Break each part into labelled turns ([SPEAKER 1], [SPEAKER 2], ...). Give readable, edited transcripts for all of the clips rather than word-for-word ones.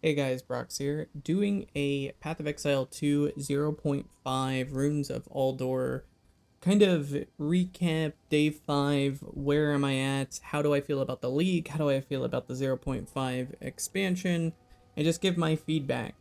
[SPEAKER 1] Hey guys, Brox here, doing a Path of Exile 2 0.5 Runes of Aldor kind of recap day 5, where am I at, how do I feel about the league, how do I feel about the 0.5 expansion, and just give my feedback.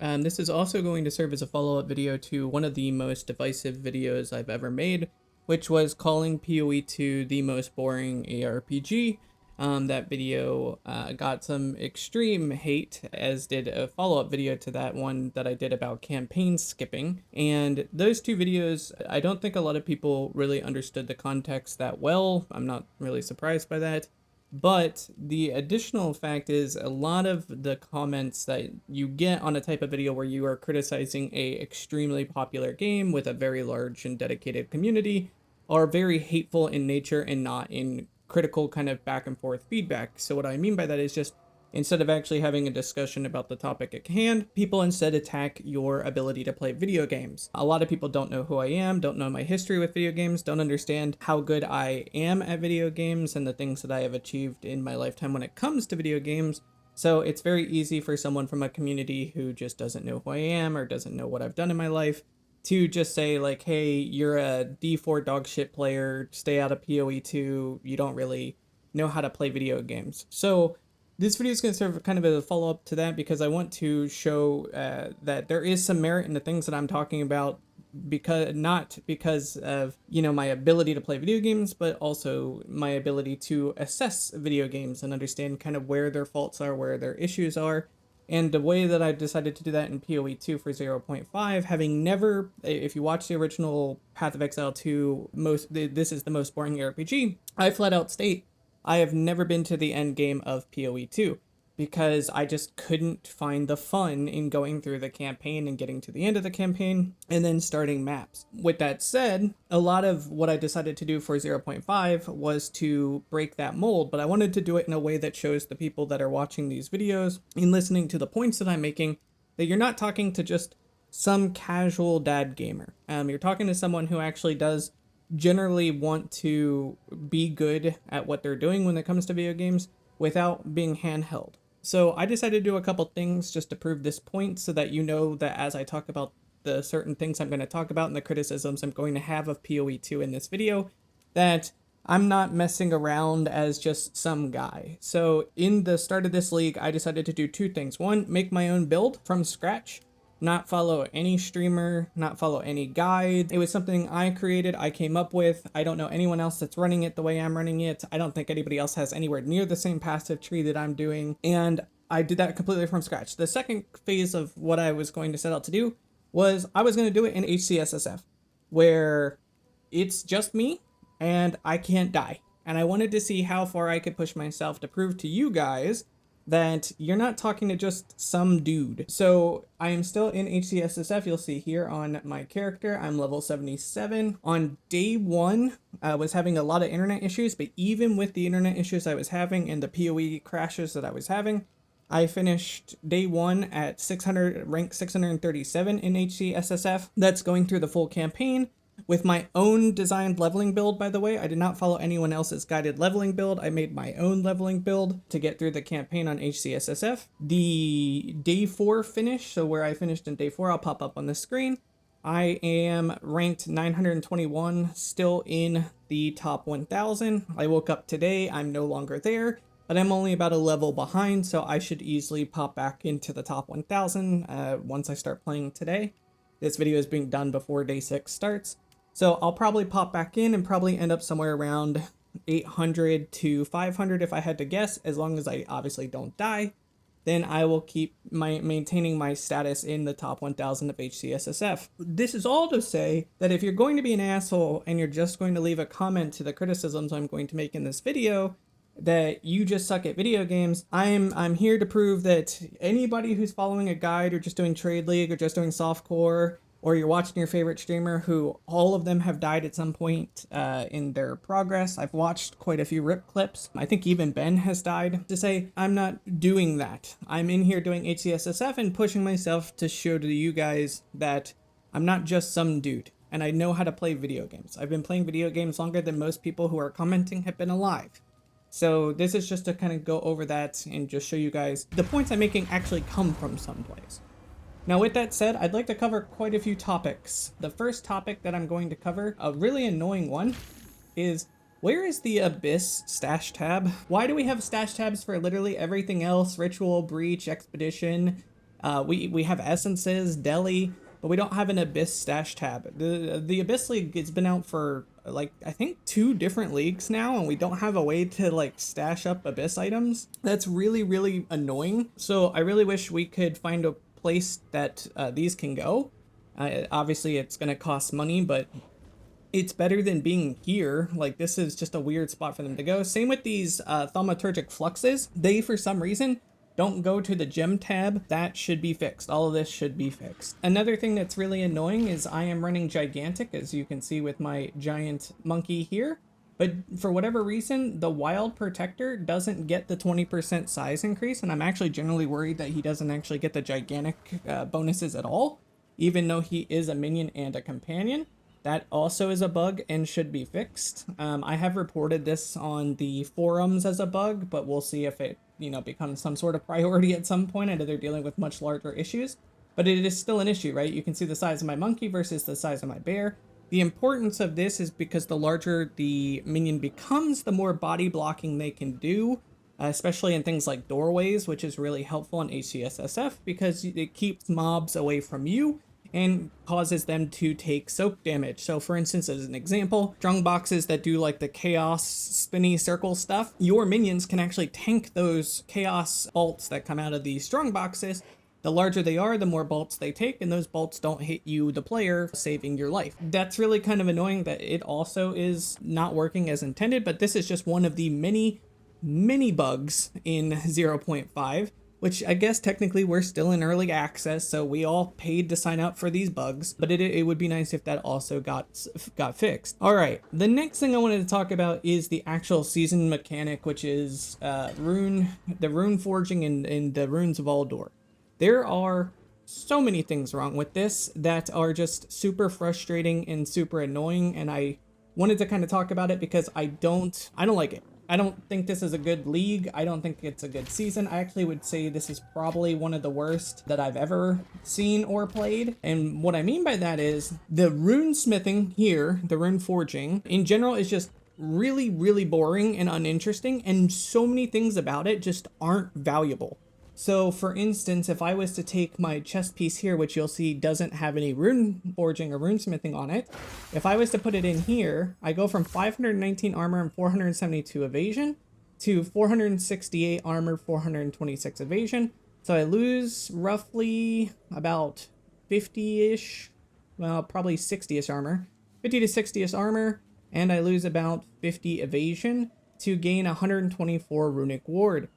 [SPEAKER 1] This is also going to serve as a follow-up video to one of the most divisive videos I've ever made, which was calling PoE2 the most boring ARPG. That video got some extreme hate, as did a follow-up video to that one that I did about campaign skipping. And those two videos, I don't think a lot of people really understood the context that well. I'm not really surprised by that. But the additional fact is a lot of the comments that you get on a type of video where you are criticizing a extremely popular game with a very large and dedicated community are very hateful in nature and not in critical kind of back and forth feedback. So what I mean by that is just instead of actually having a discussion about the topic at hand, people instead attack your ability to play video games. A lot of people don't know who I am, don't know my history with video games, don't understand how good I am at video games and the things that I have achieved in my lifetime when it comes to video games. So it's very easy for someone from a community who just doesn't know who I am or doesn't know what I've done in my life to just say like, hey, you're a D4 dog shit player, stay out of PoE2, you don't really know how to play video games. So this video is going to serve kind of as a follow-up to that because I want to show that there is some merit in the things that I'm talking about, because not because of my ability to play video games, but also my ability to assess video games and understand kind of where their faults are, where their issues are. And the way that I decided to do that in PoE2 for 0.5, having never, if you watch the original Path of Exile 2, this is the most boring RPG, I flat out state I have never been to the end game of PoE2 because I just couldn't find the fun in going through the campaign and getting to the end of the campaign and then starting maps. With that said, a lot of what I decided to do for 0.5 was to break that mold, but I wanted to do it in a way that shows the people that are watching these videos and listening to the points that I'm making that you're not talking to just some casual dad gamer. You're talking to someone who actually does generally want to be good at what they're doing when it comes to video games without being handheld. So I decided to do a couple things just to prove this point so that you know that as I talk about the certain things I'm going to talk about and the criticisms I'm going to have of PoE2 in this video, that I'm not messing around as just some guy. So in the start of this league, I decided to do two things. One, make my own build from scratch, not follow any streamer, not follow any guide. It was something I created, I came up with. I don't know anyone else that's running it the way I'm running it. I don't think anybody else has anywhere near the same passive tree that I'm doing. And I did that completely from scratch. The second phase of what I was going to set out to do was I was going to do it in HCSSF, where it's just me and I can't die. And I wanted to see how far I could push myself to prove to you guys that you're not talking to just some dude. So I am still in HCSSF. You'll see here on my character, I'm level 77. On day 1, I was having a lot of internet issues, but even with the internet issues I was having and the PoE crashes that I was having, I finished day 1 at rank 637 in HCSSF. That's going through the full campaign with my own designed leveling build, by the way. I did not follow anyone else's guided leveling build. I made my own leveling build to get through the campaign on HCSSF. The day 4 finish, so where I finished in day 4, I'll pop up on the screen. I am ranked 921, still in the top 1000. I woke up today, I'm no longer there, but I'm only about a level behind, so I should easily pop back into the top 1000 once I start playing today. This video is being done before day 6 starts. So I'll probably pop back in and probably end up somewhere around 800 to 500 if I had to guess, as long as I obviously don't die. Then I will keep maintaining my status in the top 1000 of HCSSF. This is all to say that if you're going to be an asshole and you're just going to leave a comment to the criticisms I'm going to make in this video, that you just suck at video games, I'm here to prove that anybody who's following a guide or just doing Trade League or just doing softcore, or you're watching your favorite streamer who all of them have died at some point in their progress. I've watched quite a few rip clips. I think even Ben has died. To say, I'm not doing that. I'm in here doing HCSSF and pushing myself to show to you guys that I'm not just some dude. And I know how to play video games. I've been playing video games longer than most people who are commenting have been alive. So this is just to kind of go over that and just show you guys the points I'm making actually come from someplace. Now with that said, I'd like to cover quite a few topics. The first topic that I'm going to cover, a really annoying one, is where is the Abyss stash tab? Why do we have stash tabs for literally everything else? Ritual, Breach, Expedition, we have Essences, Deli, but we don't have an Abyss stash tab. The Abyss League has been out for like I think 2 different leagues now, and we don't have a way to like stash up Abyss items. That's really annoying. So I really wish we could find a place that these can go. Obviously it's gonna cost money, but it's better than being here. Like, this is just a weird spot for them to go. Same with these thaumaturgic fluxes. They, for some reason, don't go to the gem tab. That should be fixed. All of this should be fixed. Another thing that's really annoying is I am running gigantic, as you can see with my giant monkey here. But for whatever reason, the wild protector doesn't get the 20% size increase, and I'm actually generally worried that he doesn't actually get the gigantic bonuses at all, even though he is a minion and a companion. That also is a bug and should be fixed. I have reported this on the forums as a bug, but we'll see if it, becomes some sort of priority at some point. I know they're dealing with much larger issues, but it is still an issue, right? You can see the size of my monkey versus the size of my bear. The importance of this is because the larger the minion becomes, the more body blocking they can do, especially in things like doorways, which is really helpful in HCSSF because it keeps mobs away from you and causes them to take soak damage. So for instance, as an example, strong boxes that do like the chaos spinny circle stuff, your minions can actually tank those chaos bolts that come out of these strong boxes. The larger they are, the more bolts they take, and those bolts don't hit you, the player, saving your life. That's really kind of annoying that it also is not working as intended, but this is just one of the many bugs in 0.5. Which I guess technically we're still in early access, so we all paid to sign up for these bugs, but it would be nice if that also got fixed. All right, the next thing I wanted to talk about is the actual season mechanic, which is the rune forging and the runes of Aldor. There are so many things wrong with this that are just super frustrating and super annoying, and I wanted to kind of talk about it because I don't like it. I don't think this is a good league. I don't think it's a good season. I actually would say this is probably one of the worst that I've ever seen or played. And what I mean by that is the rune smithing here, the rune forging, in general is just really boring and uninteresting. And so many things about it just aren't valuable. So for instance, if I was to take my chest piece here, which you'll see doesn't have any rune forging or rune smithing on it, if I was to put it in here, I go from 519 armor and 472 evasion to 468 armor, 426 evasion. So I lose roughly about 50-ish, well, probably 60-ish armor, 50 to 60-ish armor, and I lose about 50 evasion to gain 124 runic ward.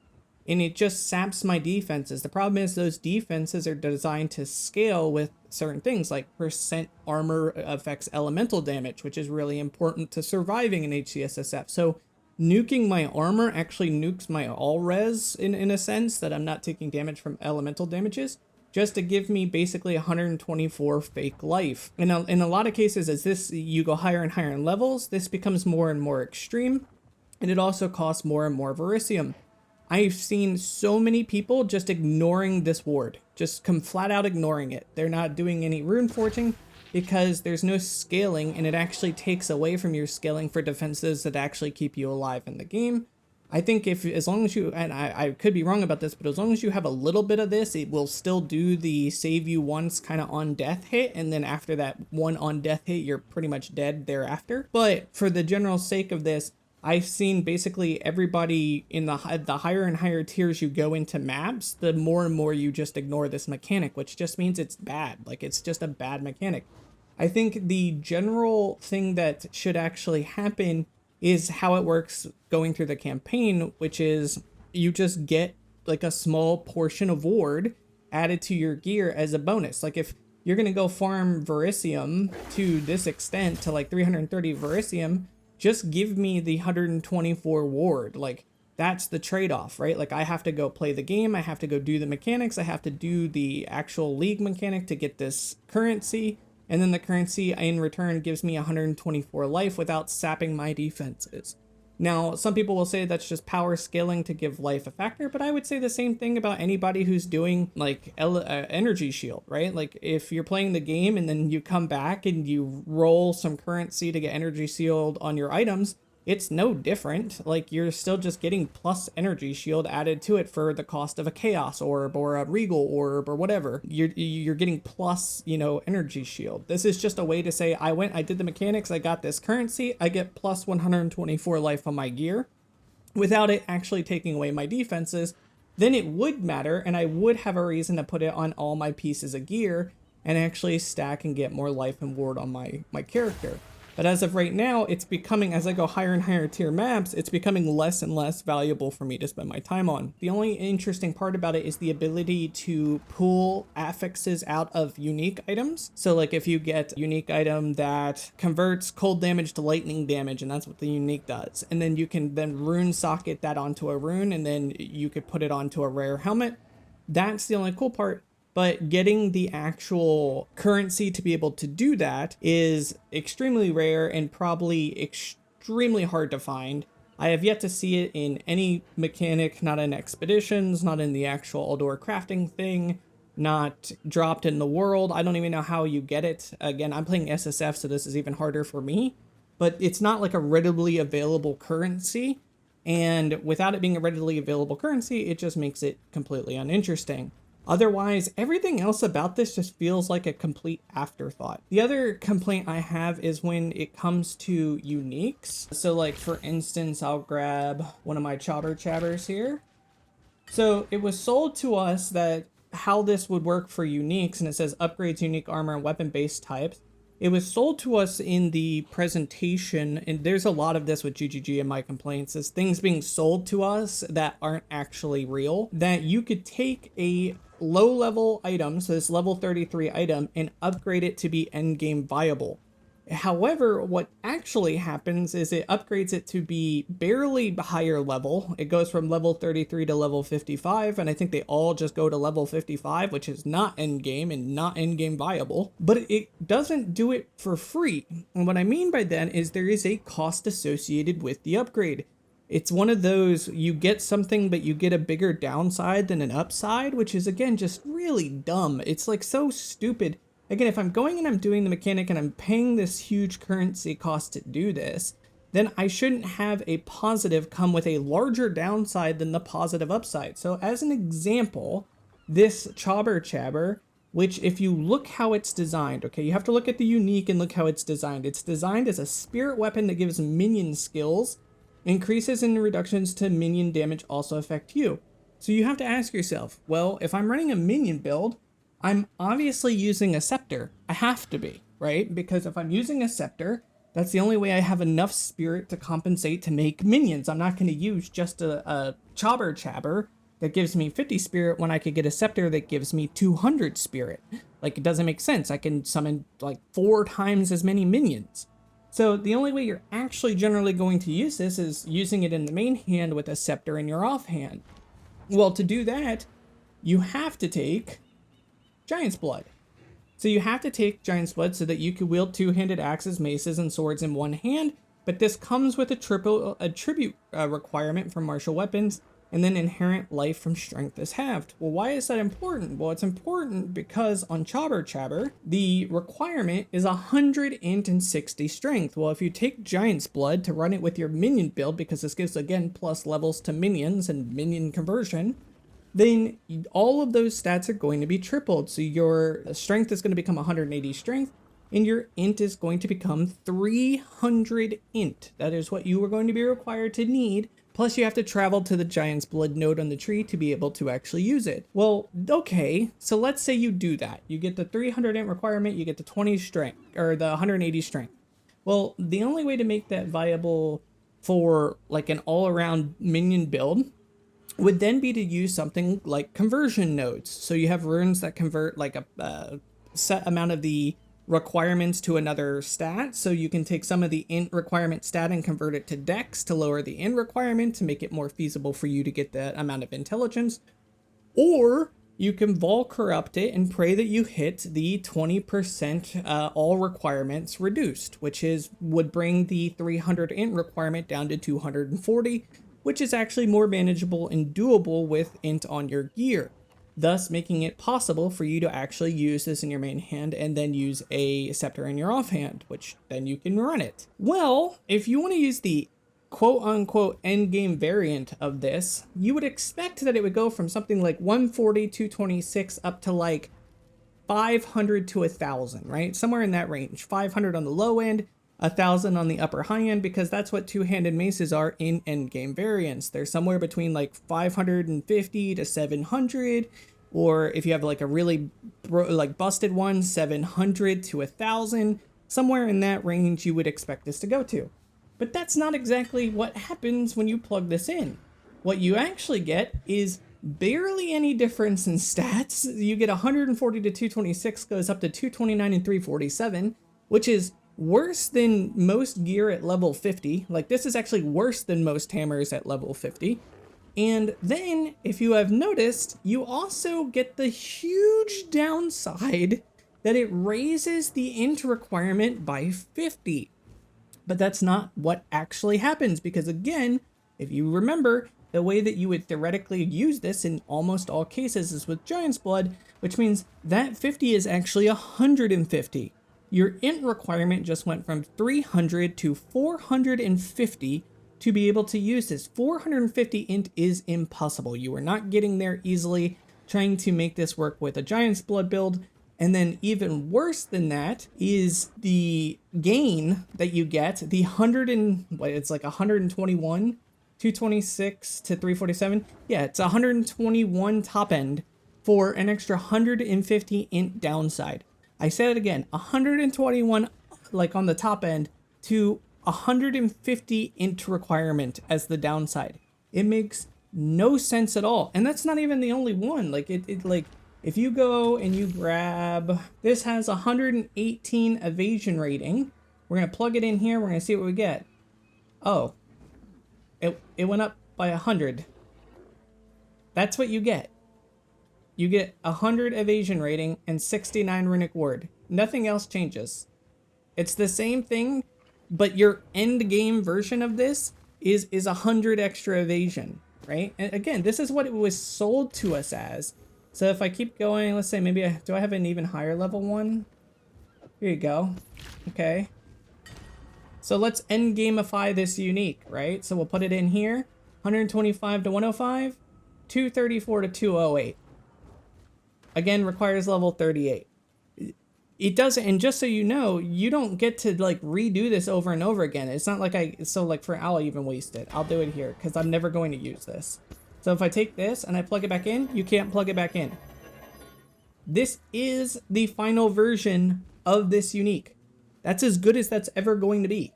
[SPEAKER 1] And it just saps my defenses. The problem is those defenses are designed to scale with certain things like percent armor affects elemental damage, which is really important to surviving in HCSSF. So nuking my armor actually nukes my all res in a sense that I'm not taking damage from elemental damages, just to give me basically 124 fake life. And in a lot of cases, as you go higher and higher in levels, this becomes more and more extreme, and it also costs more and more Verisium. I've seen so many people just ignoring this ward, just come flat out ignoring it. They're not doing any rune forging because there's no scaling, and it actually takes away from your scaling for defenses that actually keep you alive in the game. I think as long as you, and I could be wrong about this, but as long as you have a little bit of this, it will still do the save you once kind of on death hit, and then after that one on death hit, you're pretty much dead thereafter. But for the general sake of this, I've seen basically everybody in the higher and higher tiers you go into maps, the more and more you just ignore this mechanic, which just means it's bad. Like, it's just a bad mechanic. I think the general thing that should actually happen is how it works going through the campaign, which is you just get like a small portion of ward added to your gear as a bonus. Like, if you're going to go farm Verisium to this extent, to like 330 Verisium, just give me the 124 ward. Like, that's the trade-off, right? Like, I have to go play the game, I have to go do the mechanics, I have to do the actual league mechanic to get this currency, and then the currency in return gives me 124 life without sapping my defenses. Now, some people will say that's just power scaling to give life a factor, but I would say the same thing about anybody who's doing like energy shield, right? Like if you're playing the game and then you come back and you roll some currency to get energy shield on your items, it's no different. Like you're still just getting plus energy shield added to it for the cost of a chaos orb or a regal orb or whatever. You're getting plus, energy shield. This is just a way to say I did the mechanics, I got this currency, I get plus 124 life on my gear without it actually taking away my defenses. Then it would matter and I would have a reason to put it on all my pieces of gear and actually stack and get more life and ward on my character. But as of right now, it's becoming, as I go higher and higher tier maps, it's becoming less and less valuable for me to spend my time on. The only interesting part about it is the ability to pull affixes out of unique items. So like if you get a unique item that converts cold damage to lightning damage, and that's what the unique does. And then you can then rune socket that onto a rune, and then you could put it onto a rare helmet. That's the only cool part. But getting the actual currency to be able to do that is extremely rare and probably extremely hard to find. I have yet to see it in any mechanic, not in expeditions, not in the actual Eldor crafting thing, not dropped in the world. I don't even know how you get it. Again, I'm playing SSF, so this is even harder for me. But it's not like a readily available currency. And without it being a readily available currency, it just makes it completely uninteresting. Otherwise, everything else about this just feels like a complete afterthought. The other complaint I have is when it comes to uniques. So like, for instance, I'll grab one of my Chobber Chabbers here. So it was sold to us that how this would work for uniques, and it says upgrades unique armor and weapon base types. It was sold to us in the presentation, and there's a lot of this with GGG and my complaints, is things being sold to us that aren't actually real, that you could take a low level item, so this level 33 item, and upgrade it to be end game viable. However, what actually happens is it upgrades it to be barely higher level. It goes from level 33 to level 55, and I think they all just go to level 55, which is not end game and not end game viable. But it doesn't do it for free. And what I mean by that is there is a cost associated with the upgrade. It's one of those, you get something, but you get a bigger downside than an upside, which is, again, just really dumb. It's like so stupid. Again, if I'm going and I'm doing the mechanic and I'm paying this huge currency cost to do this, then I shouldn't have a positive come with a larger downside than the positive upside. So as an example, this Chobber Chabber, which if you look how it's designed, okay, you have to look at the unique and look how it's designed. It's designed as a spirit weapon that gives minion skills. Increases and reductions to minion damage also affect you. So you have to ask yourself, well, if I'm running a minion build, I'm obviously using a scepter. I have to be, right? Because if I'm using a scepter, that's the only way I have enough spirit to compensate to make minions. I'm not going to use just a Chobber Chabber that gives me 50 spirit when I could get a scepter that gives me 200 spirit. Like, it doesn't make sense. I can summon like 4 times as many minions. So the only way you're actually generally going to use this is using it in the main hand with a scepter in your offhand. Well, to do that, you have to take Giant's Blood. So you have to take Giant's Blood so that you can wield 2-handed axes, maces, and swords in one hand, but this comes with a tribute requirement from martial weapons, and then inherent life from strength is halved. Well, why is that important? Well, it's important because on Chobber Chabber, the requirement is 160 strength. Well, if you take Giant's Blood to run it with your minion build, because this gives, again, plus levels to minions and minion conversion, then all of those stats are going to be tripled. So your strength is going to become 180 strength, and your int is going to become 300 int. That is what you are going to be required to need. Plus you have to travel to the Giant's Blood node on the tree to be able to actually use it. Well, okay, so let's say you do that. You get the 300 int requirement, you get the 20 strength, or the 180 strength. Well, the only way to make that viable for like an all-around minion build would then be to use something like conversion nodes. So you have runes that convert like a set amount of the requirements to another stat. So you can take some of the int requirement stat and convert it to dex to lower the int requirement to make it more feasible for you to get that amount of intelligence. Or you can vol corrupt it and pray that you hit the 20% all requirements reduced, which would bring the 300 int requirement down to 240, which is actually more manageable and doable with int on your gear, thus making it possible for you to actually use this in your main hand and then use a scepter in your offhand, which then you can run it. Well, if you want to use the quote-unquote endgame variant of this, you would expect that it would go from something like 140, 226 up to like 500 to 1,000, right? Somewhere in that range. 500 on the low end, 1,000 on the upper high end, because that's what two-handed maces are in endgame variants. They're somewhere between like 550 to 700, or if you have like a really busted one, 700 to 1,000. Somewhere in that range you would expect this to go to. But that's not exactly what happens when you plug this in. What you actually get is barely any difference in stats. You get 140 to 226 goes up to 229 and 347, which is worse than most gear at level 50. Like, this is actually worse than most hammers at level 50. And then, if you have noticed, you also get the huge downside that it raises the int requirement by 50. But that's not what actually happens, because again, if you remember, the way that you would theoretically use this in almost all cases is with Giant's Blood, which means that 50 is actually 150. Your int requirement just went from 300 to 450 to be able to use this. 450 int is impossible. You are not getting there easily trying to make this work with a Giant's Blood build. And then even worse than that is the gain that you get, the 121, 226 to 347. Yeah, it's 121 top end for an extra 150 int downside. I said it again, 121 like on the top end to 150 int requirement as the downside. It makes no sense at all. And that's not even the only one. Like if you go and you grab, this has 118 evasion rating. We're going to plug it in here. We're going to see what we get. Oh, it went up by 100. That's what you get. You get 100 evasion rating and 69 runic ward. Nothing else changes. It's the same thing, but your end game version of this is 100 extra evasion, right? And again, this is what it was sold to us as. So if I keep going, let's say maybe, do I have an even higher level one? Here you go. Okay. So let's end gameify this unique, right? So we'll put it in here. 125 to 105, 234 to 208. Again, requires level 38. It doesn't, and just so you know, you don't get to like redo this over and over again. It's not like like for I'll even waste it. I'll do it here because I'm never going to use this. So if I take this and I plug it back in, you can't plug it back in. This is the final version of this unique. That's as good as that's ever going to be.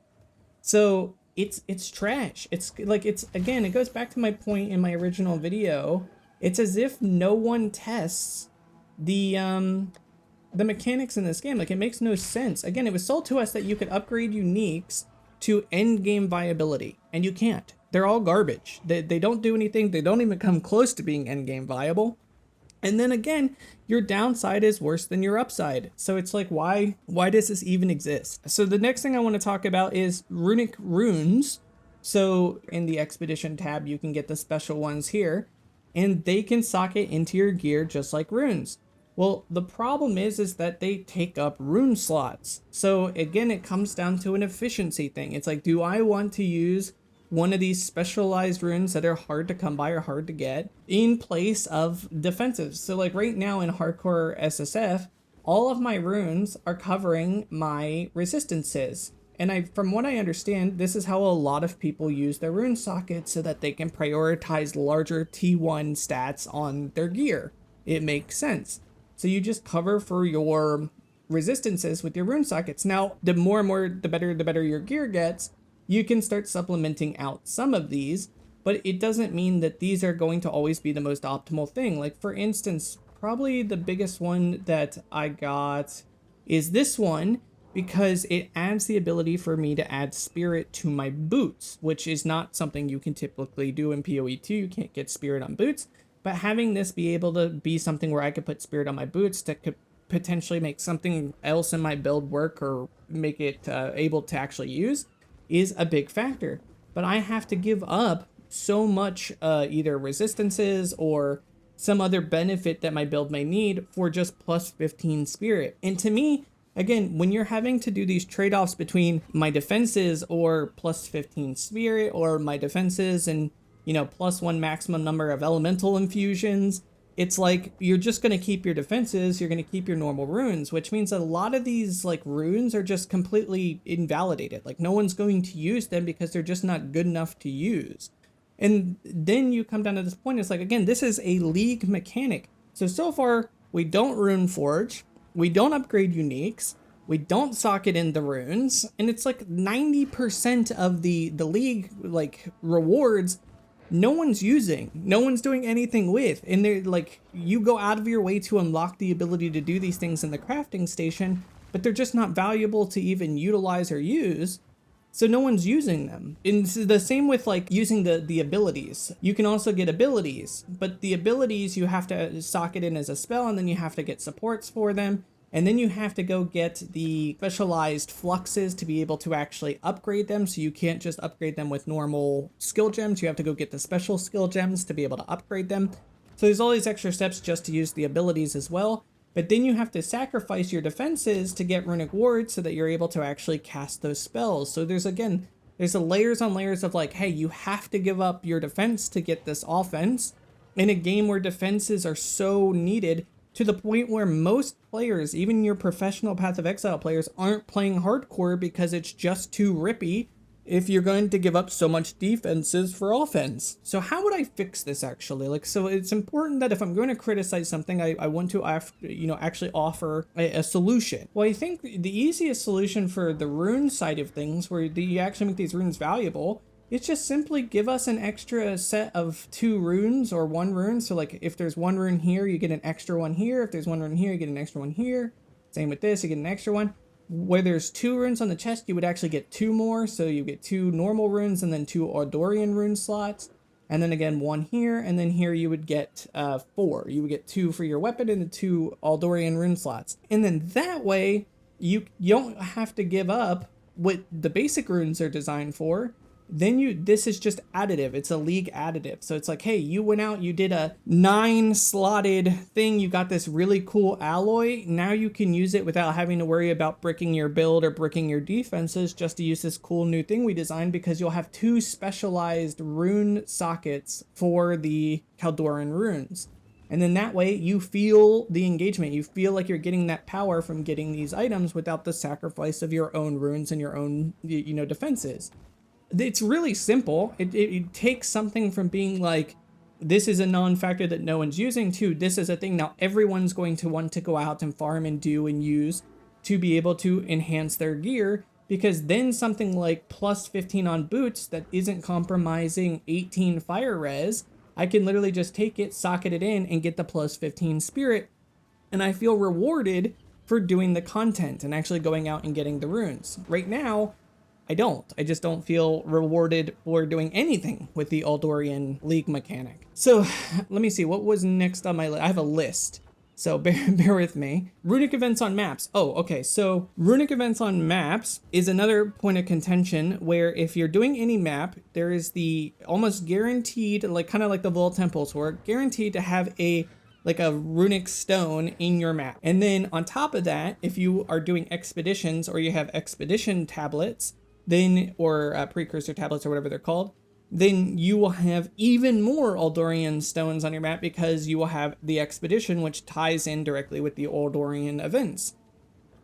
[SPEAKER 1] So it's trash. It's like, again, it goes back to my point in my original video. It's as if no one tests the mechanics in this game. Like, it makes no sense. Again, it was sold to us that you could upgrade uniques to end game viability, and you can't. They're all garbage. They don't do anything. They don't even come close to being end game viable. And then again, your downside is worse than your upside. So it's like, why does this even exist? So the next thing I want to talk about is runic runes. So in the expedition tab, you can get the special ones here, and they can socket into your gear just like runes. Well, the problem is that they take up rune slots. So again, it comes down to an efficiency thing. It's like, do I want to use one of these specialized runes that are hard to come by or hard to get in place of defensives? So like right now in hardcore SSF, all of my runes are covering my resistances. And from what I understand, this is how a lot of people use their rune sockets, so that they can prioritize larger T1 stats on their gear. It makes sense. So you just cover for your resistances with your rune sockets. Now, the better your gear gets, you can start supplementing out some of these, but it doesn't mean that these are going to always be the most optimal thing. Like, for instance, probably the biggest one that I got is this one, because it adds the ability for me to add spirit to my boots, which is not something you can typically do in PoE2. You can't get spirit on boots. but having this be able to be something where I could put spirit on my boots that could potentially make something else in my build work or make it able to actually use is a big factor. But I have to give up so much either resistances or some other benefit that my build may need for just plus 15 spirit. And to me, again, when you're having to do these trade-offs between my defenses or plus 15 spirit or my defenses and, you know, plus 1 maximum number of elemental infusions, it's like you're just going to keep your defenses, you're going to keep your normal runes, which means a lot of these like runes are just completely invalidated. Like no one's going to use them because they're just not good enough to use. And then you come down to this point, it's like, again, this is a league mechanic. So far, we don't rune forge, we don't upgrade uniques, we don't socket in the runes, and it's like 90% of the league like rewards no one's using, no one's doing anything with, and they're like, you go out of your way to unlock the ability to do these things in the crafting station, but they're just not valuable to even utilize or use, so no one's using them. And it's the same with like using the abilities. You can also get abilities, but the abilities you have to socket in as a spell, and then you have to get supports for them. And then you have to go get the specialized fluxes to be able to actually upgrade them. So you can't just upgrade them with normal skill gems. You have to go get the special skill gems to be able to upgrade them. So there's all these extra steps just to use the abilities as well. But then you have to sacrifice your defenses to get runic wards so that you're able to actually cast those spells. So there's a layers on layers of like, hey, you have to give up your defense to get this offense in a game where defenses are so needed, to the point where most players, even your professional Path of Exile players, aren't playing hardcore because it's just too rippy if you're going to give up so much defenses for offense. So how would I fix this actually? Like, so it's important that if I'm going to criticize something, I want to actually offer a solution. Well, I think the easiest solution for the rune side of things, where you actually make these runes valuable, it's just simply give us an extra set of 2 runes or 1 rune. So like if there's 1 rune here, you get an extra one here. If there's 1 rune here, you get an extra one here. Same with this, you get an extra one. Where there's 2 runes on the chest, you would actually get 2 more. So you get 2 normal runes and then 2 Ardorian rune slots. And then again, 1 here. And then here you would get 4. You would get 2 for your weapon and the 2 Aldorian rune slots. And then that way, you don't have to give up what the basic runes are designed for. Then this is just additive. It's a league additive. So it's like, hey, you went out, you did a 9 slotted thing, you got this really cool alloy. Now you can use it without having to worry about bricking your build or bricking your defenses, just to use this cool new thing we designed, because you'll have 2 specialized rune sockets for the Kaldoran runes. And then that way you feel the engagement. You feel like you're getting that power from getting these items without the sacrifice of your own runes and your own, defenses. It's really simple. It takes something from being like, this is a non-factor that no one's using, to this is a thing now everyone's going to want to go out and farm and do and use to be able to enhance their gear, because then something like plus 15 on boots that isn't compromising 18 fire res, I can literally just take it, socket it in, and get the plus 15 spirit, and I feel rewarded for doing the content and actually going out and getting the runes. Right now, I don't. I just don't feel rewarded for doing anything with the Aldorian League mechanic. So let me see, what was next on my list? I have a list, so bear with me. Runic events on maps. Oh, okay, so runic events on maps is another point of contention, where if you're doing any map, there is the almost guaranteed, like kind of like the Vol Temples were, guaranteed to have a runic stone in your map. And then on top of that, if you are doing expeditions or you have expedition tablets, then, or precursor tablets or whatever they're called, then you will have even more Aldorian stones on your map, because you will have the expedition, which ties in directly with the Aldorian events.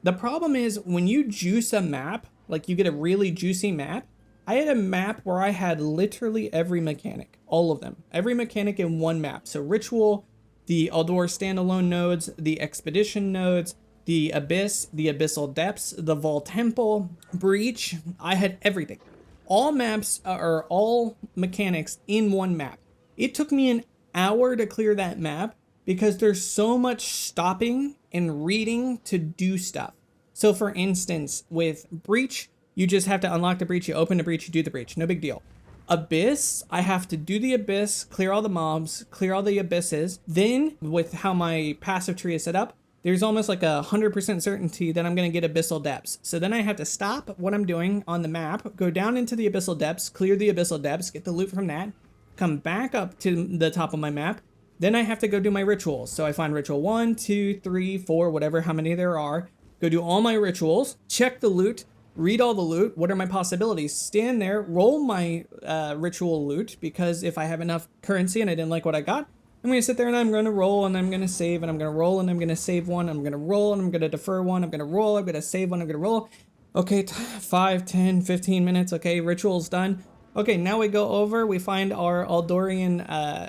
[SPEAKER 1] The problem is when you juice a map, like you get a really juicy map. I had a map where I had literally every mechanic, all of them, every mechanic in one map. So ritual, the Aldor standalone nodes, the expedition nodes, the Abyss, the Abyssal Depths, the Vol Temple, Breach. I had everything. All maps are all mechanics in one map. It took me an hour to clear that map because there's so much stopping and reading to do stuff. So for instance, with Breach, you just have to unlock the breach, you open the breach, you do the breach, no big deal. Abyss, I have to do the Abyss, clear all the mobs, clear all the abysses. Then, with how my passive tree is set up, there's almost like 100% certainty that I'm going to get Abyssal Depths. So then I have to stop what I'm doing on the map, go down into the Abyssal Depths, clear the Abyssal Depths, get the loot from that, come back up to the top of my map. Then I have to go do my rituals. So I find ritual 1, 2, 3, 4, whatever, how many there are. Go do all my rituals, check the loot, read all the loot. What are my possibilities? Stand there, roll my ritual loot, because if I have enough currency and I didn't like what I got, I'm going to sit there and I'm going to roll and I'm going to save and I'm going to roll and I'm going to save one. I'm going to roll and I'm going to defer one. I'm going to roll. I'm going to save one. I'm going to roll. Okay, 5, 10, 15 minutes. Okay, ritual's done. Okay, now we go over. We find our Aldorian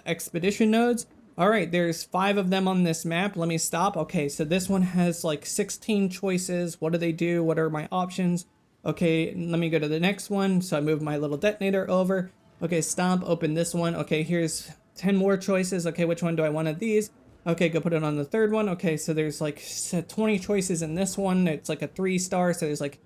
[SPEAKER 1] expedition nodes. All right, there's 5 of them on this map. Let me stop. Okay, so this one has like 16 choices. What do they do? What are my options? Okay, let me go to the next one. So I move my little detonator over. Okay, stop, open this one. Okay, here's 10 more choices. Okay, which one do I want of these? Okay, go put it on the third one. Okay, so there's like 20 choices in this one. It's like a 3-star. So there's like,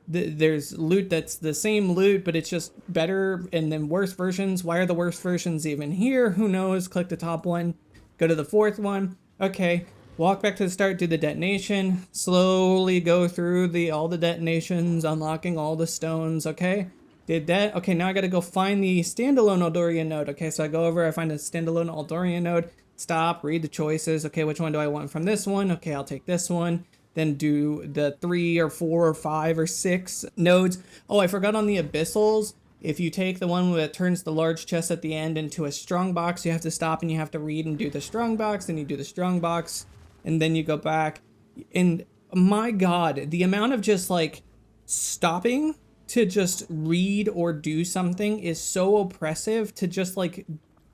[SPEAKER 1] there's loot that's the same loot, but it's just better and then worse versions. Why are the worst versions even here? Who knows? Click the top one. Go to the 4th one. Okay, walk back to the start, do the detonation. Slowly go through all the detonations, unlocking all the stones. Okay, did that. Okay, now I gotta go find the standalone Aldorian node. Okay, so I go over, I find a standalone Aldorian node. Stop, read the choices. Okay, which one do I want from this one? Okay, I'll take this one. Then do the 3 or 4 or 5 or 6 nodes. Oh, I forgot on the abyssals. If you take the one that turns the large chest at the end into a strong box, you have to stop and you have to read and do the strong box. Then you do the strong box and then you go back. And my God, the amount of just like stopping to just read or do something is so oppressive to just like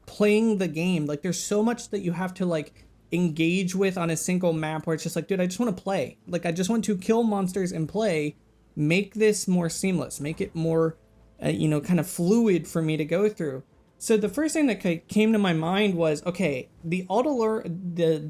[SPEAKER 1] playing the game. Like there's so much that you have to like engage with on a single map where it's just like, dude, I just want to play. Like I just want to kill monsters and play. Make this more seamless. Make it more kind of fluid for me to go through. So the first thing that came to my mind was, okay, the Aldor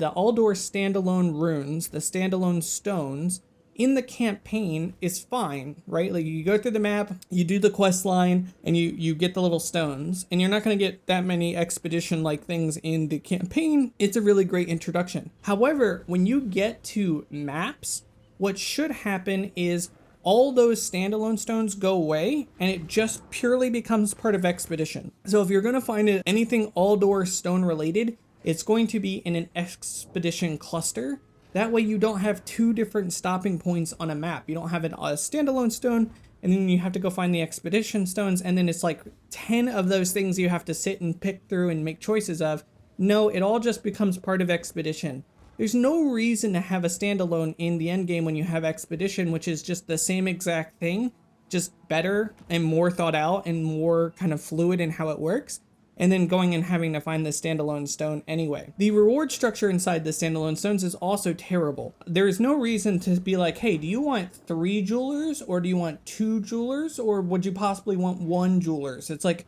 [SPEAKER 1] standalone runes, the standalone stones in the campaign is fine, right? Like you go through the map, you do the quest line, and you get the little stones, and you're not going to get that many expedition-like things in the campaign. It's a really great introduction. However, when you get to maps, what should happen is all those standalone stones go away and it just purely becomes part of expedition. So if you're going to find anything Aldor stone related, it's going to be in an expedition cluster. That way you don't have 2 different stopping points on a map. You don't have a standalone stone and then you have to go find the expedition stones and then it's like 10 of those things you have to sit and pick through and make choices of. No, it all just becomes part of expedition. There's no reason to have a standalone in the end game when you have expedition, which is just the same exact thing, just better and more thought out and more kind of fluid in how it works, and then going and having to find the standalone stone anyway. The reward structure inside the standalone stones is also terrible. There is no reason to be like, hey, do you want 3 jewelers or do you want 2 jewelers or would you possibly want 1 jewelers? It's like,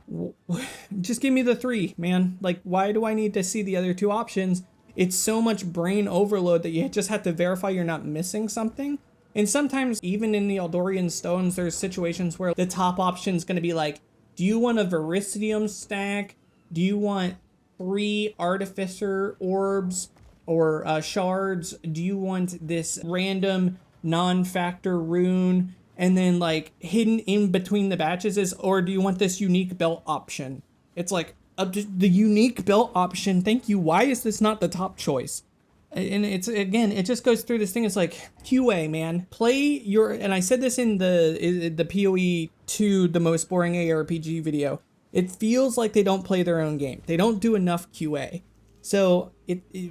[SPEAKER 1] just give me the 3, man. Like, why do I need to see the other 2 options? It's so much brain overload that you just have to verify you're not missing something. And sometimes even in the Aldorian stones, there's situations where the top option is going to be like, do you want a Vericidium stack? Do you want 3 Artificer orbs or shards? Do you want this random non-factor rune? And then like hidden in between the batches is, or do you want this unique belt option? It's like, the unique belt option, thank you. Why is this not the top choice? And it's, again, it just goes through this thing. It's like, QA, man, play your, and I said this in the PoE 2, the most boring ARPG video. It feels like they don't play their own game. They don't do enough QA. So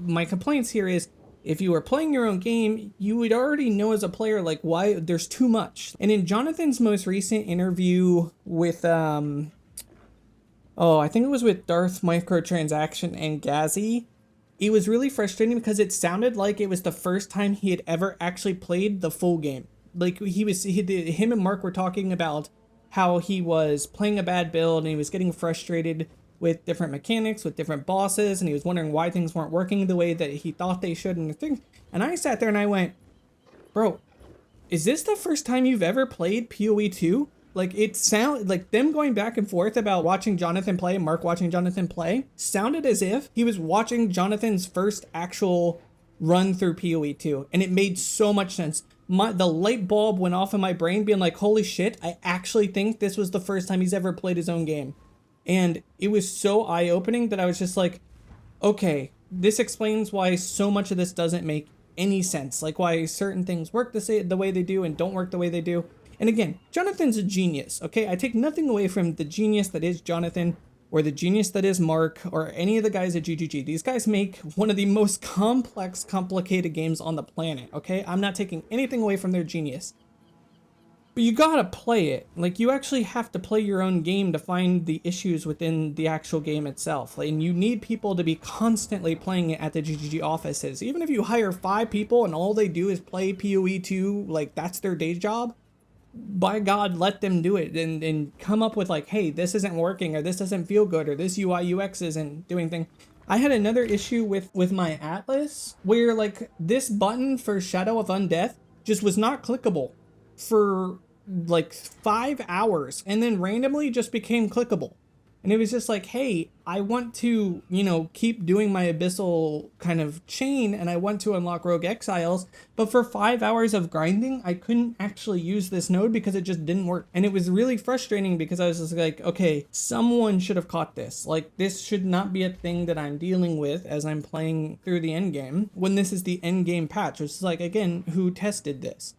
[SPEAKER 1] my complaints here is, if you were playing your own game, you would already know as a player, like, why there's too much. And in Jonathan's most recent interview with, I think it was with Darth Microtransaction and Gazzy. It was really frustrating because it sounded like it was the first time he had ever actually played the full game. Like him and Mark were talking about how he was playing a bad build and he was getting frustrated with different mechanics, with different bosses, and he was wondering why things weren't working the way that he thought they should and things. And I sat there and I went, bro, is this the first time you've ever played PoE 2? Like it sound like them going back and forth about watching Jonathan play and Mark watching Jonathan play sounded as if he was watching Jonathan's first actual run through PoE 2, and it made so much sense. The light bulb went off in my brain being like, holy shit, I actually think this was the first time he's ever played his own game. And it was so eye-opening that I was just like, okay, this explains why so much of this doesn't make any sense. Like why certain things work the way they do and don't work the way they do. And again, Jonathan's a genius, okay? I take nothing away from the genius that is Jonathan or the genius that is Mark or any of the guys at GGG. These guys make one of the most complex, complicated games on the planet, okay? I'm not taking anything away from their genius. But you gotta play it. Like, you actually have to play your own game to find the issues within the actual game itself. And you need people to be constantly playing it at the GGG offices. Even if you hire 5 people and all they do is play PoE 2, like, that's their day job, by God, let them do it and come up with like, hey, this isn't working, or this doesn't feel good, or this UI UX isn't doing thing. I had another issue with my Atlas where like this button for Shadow of Undeath just was not clickable for like 5 hours and then randomly just became clickable. And it was just like, hey, I want to, you know, keep doing my abyssal kind of chain and I want to unlock Rogue Exiles, but for 5 hours of grinding, I couldn't actually use this node because it just didn't work. And it was really frustrating because I was just like, okay, someone should have caught this. Like, this should not be a thing that I'm dealing with as I'm playing through the end game when this is the end game patch, which is like, again, who tested this?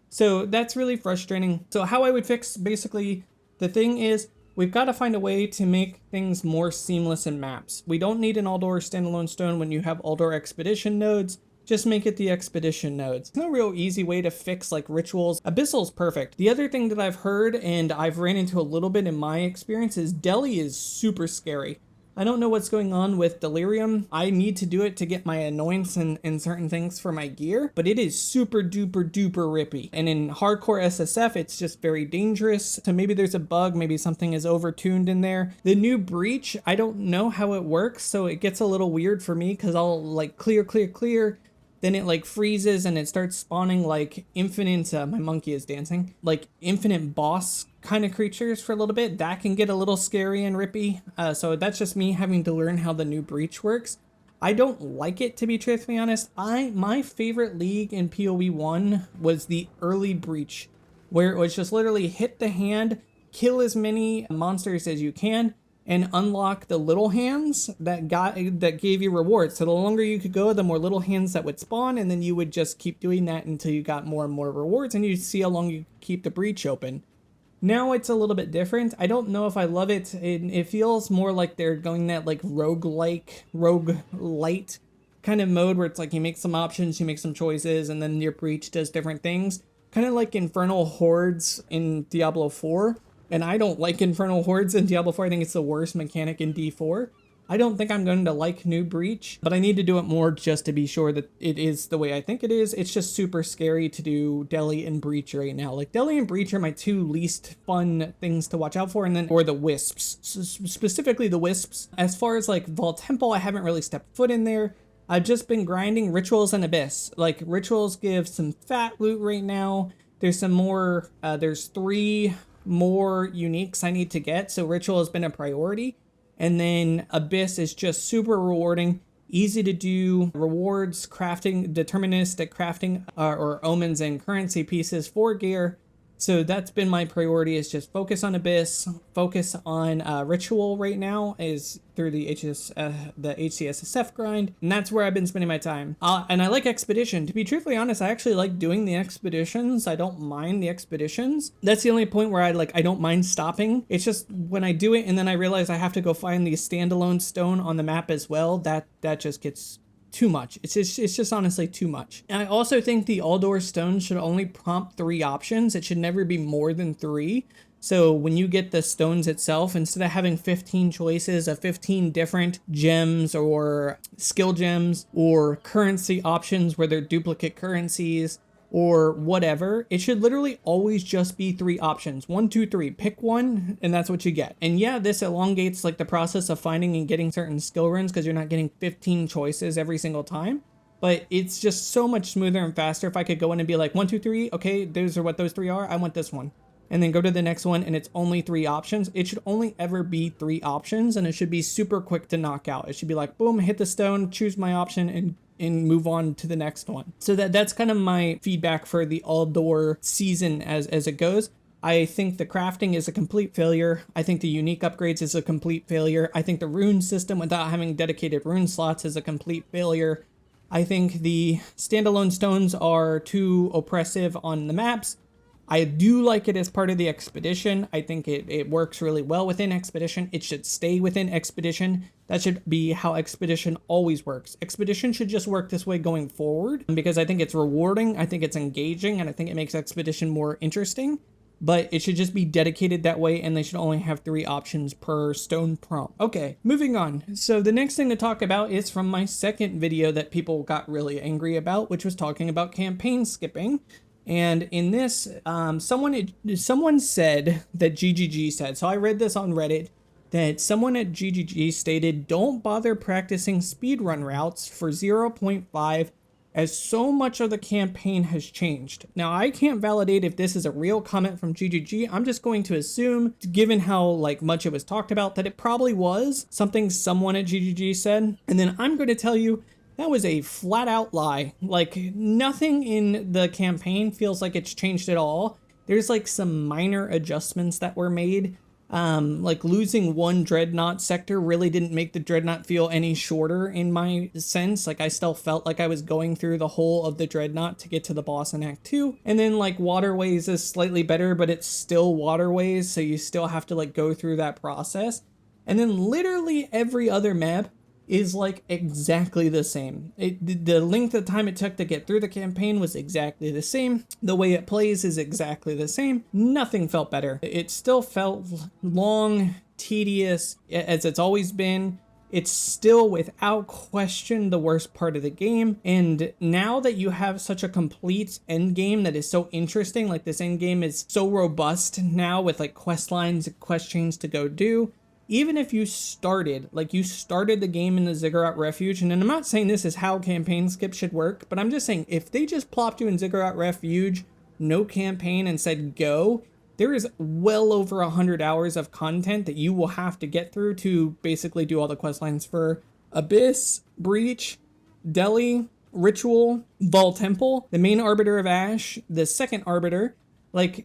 [SPEAKER 1] So that's really frustrating. So how I would fix basically the thing is, we've got to find a way to make things more seamless in maps. We don't need an Aldor standalone stone when you have Aldor expedition nodes. Just make it the expedition nodes. There's no real easy way to fix like rituals. Abyssal's perfect. The other thing that I've heard and I've ran into a little bit in my experience is Delhi is super scary. I don't know what's going on with Delirium. I need to do it to get my annoyance and certain things for my gear, but it is super duper duper rippy. And in hardcore SSF, it's just very dangerous. So maybe there's a bug, maybe something is overtuned in there. The new breach, I don't know how it works, so it gets a little weird for me because I'll like clear, then it like freezes and it starts spawning like infinite, my monkey is dancing, like infinite boss kind of creatures for a little bit. That can get a little scary and rippy. So that's just me having to learn how the new breach works. I don't like it, to be truthfully honest. My favorite league in PoE 1 was the early breach, where it was just literally hit the hand, kill as many monsters as you can, and unlock the little hands that gave you rewards. So the longer you could go, the more little hands that would spawn, and then you would just keep doing that until you got more and more rewards, and you'd see how long you could keep the breach open. Now it's a little bit different. I don't know if I love it. It feels more like they're going that like roguelite kind of mode where it's like you make some options, you make some choices, and then your breach does different things. Kind of like Infernal Hordes in Diablo 4. And I don't like Infernal Hordes in Diablo 4. I think it's the worst mechanic in D4. I don't think I'm going to like New Breach, but I need to do it more just to be sure that it is the way I think it is. It's just super scary to do Deli and Breach right now. Like, Deli and Breach are my 2 least fun things to watch out for, and then, or the Wisps. Specifically the Wisps. As far as, like, Vault Temple, I haven't really stepped foot in there. I've just been grinding Rituals and Abyss. Like, Rituals give some fat loot right now. There's some more, there's 3 more uniques I need to get, so Ritual has been a priority. And then Abyss is just super rewarding, easy to do, rewards, crafting, deterministic crafting, or omens and currency pieces for gear. So that's been my priority, is just focus on Abyss, focus on Ritual right now is through the HCSSF grind, and that's where I've been spending my time. And I like Expedition. To be truthfully honest, I actually like doing the expeditions. I don't mind the expeditions. That's the only point where I don't mind stopping. It's just when I do it and then I realize I have to go find the standalone stone on the map as well, that just gets too much. It's just honestly too much. And I also think the Aldor stone should only prompt 3 options. It should never be more than 3. So when you get the stones itself, instead of having 15 choices of 15 different gems or skill gems or currency options where they're duplicate currencies or whatever, it should literally always just be 3 options. 1, 2, 3. Pick one, and that's what you get. And yeah, this elongates like the process of finding and getting certain skill runs because you're not getting 15 choices every single time. But it's just so much smoother and faster if I could go in and be like, 1, 2, 3. Okay, those are what those 3 are. I want this one. and then go to the next one and it's only 3 options. It should only ever be 3 options, and it should be super quick to knock out. It should be like, boom, hit the stone, choose my option, and move on to the next one. So that's kind of my feedback for the Aldor season as it goes. I think the crafting is a complete failure. I think the unique upgrades is a complete failure. I think the rune system without having dedicated rune slots is a complete failure. I think the standalone stones are too oppressive on the maps. I do like it as part of the expedition. I think it works really well within expedition. It should stay within expedition. That should be how expedition always works. Expedition should just work this way going forward because I think it's rewarding, I think it's engaging, and I think it makes expedition more interesting. But it should just be dedicated that way, and they should only have 3 options per stone prompt. Okay, moving on. So the next thing to talk about is from my second video that people got really angry about, which was talking about campaign skipping. And in this, someone said that GGG said, so I read this on Reddit, that someone at GGG stated, don't bother practicing speedrun routes for 0.5 as so much of the campaign has changed. Now, I can't validate if this is a real comment from GGG. I'm just going to assume, given how much it was talked about, that it probably was something someone at GGG said. And then I'm going to tell you that was a flat out lie. Nothing in the campaign feels like it's changed at all. There's some minor adjustments that were made. Losing one dreadnought sector really didn't make the dreadnought feel any shorter in my sense. I still felt like I was going through the whole of the dreadnought to get to the boss in Act 2. And then waterways is slightly better, but it's still waterways, so you still have to go through that process. And then literally every other map is exactly the same. The length of time it took to get through the campaign was exactly the same. The way it plays is exactly the same. Nothing felt better. It still felt long, tedious, as it's always been. It's still without question the worst part of the game. And now that you have such a complete end game that is so interesting, this end game is so robust now with quest lines, quest chains to go do. Even if you started the game in the Ziggurat Refuge, and I'm not saying this is how campaign skip should work, but I'm just saying if they just plopped you in Ziggurat Refuge, no campaign, and said go, there is well over 100 hours of content that you will have to get through to basically do all the quest lines for Abyss, Breach, Delhi, Ritual, Vol Temple, the main Arbiter of Ash, the second Arbiter.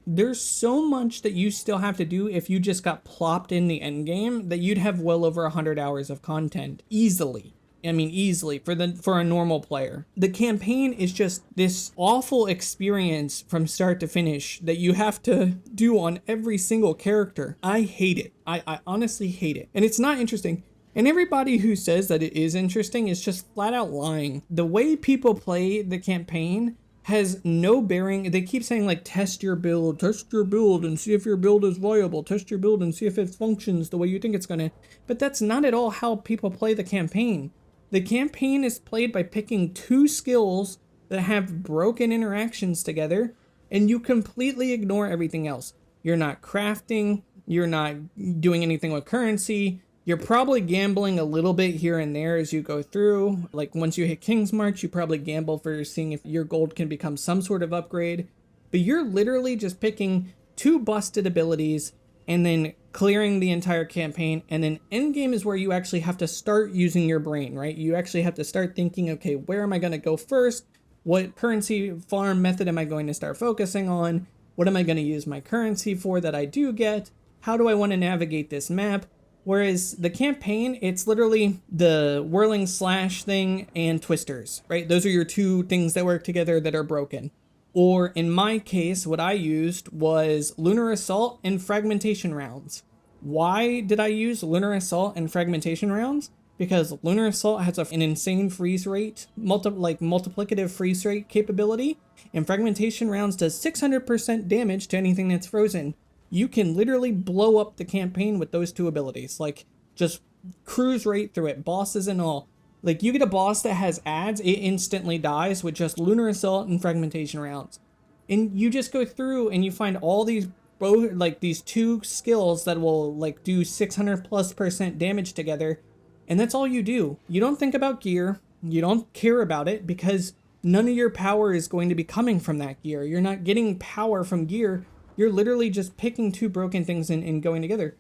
[SPEAKER 1] There's so much that you still have to do if you just got plopped in the end game that you'd have well over 100 hours of content easily. I mean, easily for a normal player. The campaign is just this awful experience from start to finish that you have to do on every single character. I hate it. I honestly hate it. And it's not interesting. And everybody who says that it is interesting is just flat out lying. The way people play the campaign has no bearing. They keep saying test your build and see if your build is viable, test your build and see if it functions the way you think it's gonna. But that's not at all how people play the campaign. The campaign is played by picking 2 skills that have broken interactions together, and you completely ignore everything else. You're not crafting, you're not doing anything with currency. You're probably gambling a little bit here and there as you go through. Once you hit King's March, you probably gamble for seeing if your gold can become some sort of upgrade. But you're literally just picking 2 busted abilities and then clearing the entire campaign. And then endgame is where you actually have to start using your brain, right? You actually have to start thinking, okay, where am I going to go first? What currency farm method am I going to start focusing on? What am I going to use my currency for that I do get? How do I want to navigate this map? Whereas the campaign, it's literally the whirling slash thing and twisters, right? Those are your 2 things that work together that are broken. Or in my case, what I used was Lunar Assault and Fragmentation rounds. Why did I use Lunar Assault and Fragmentation rounds? Because Lunar Assault has an insane freeze rate, multiplicative freeze rate capability, and Fragmentation rounds does 600% damage to anything that's frozen. You can literally blow up the campaign with those 2 abilities. Just cruise right through it, bosses and all. You get a boss that has ads, it instantly dies with just Lunar Assault and Fragmentation rounds. And you just go through and you find all these these 2 skills that will do 600+% damage together. And that's all you do. You don't think about gear. You don't care about it because none of your power is going to be coming from that gear. You're not getting power from gear. You're literally just picking two broken things and going together.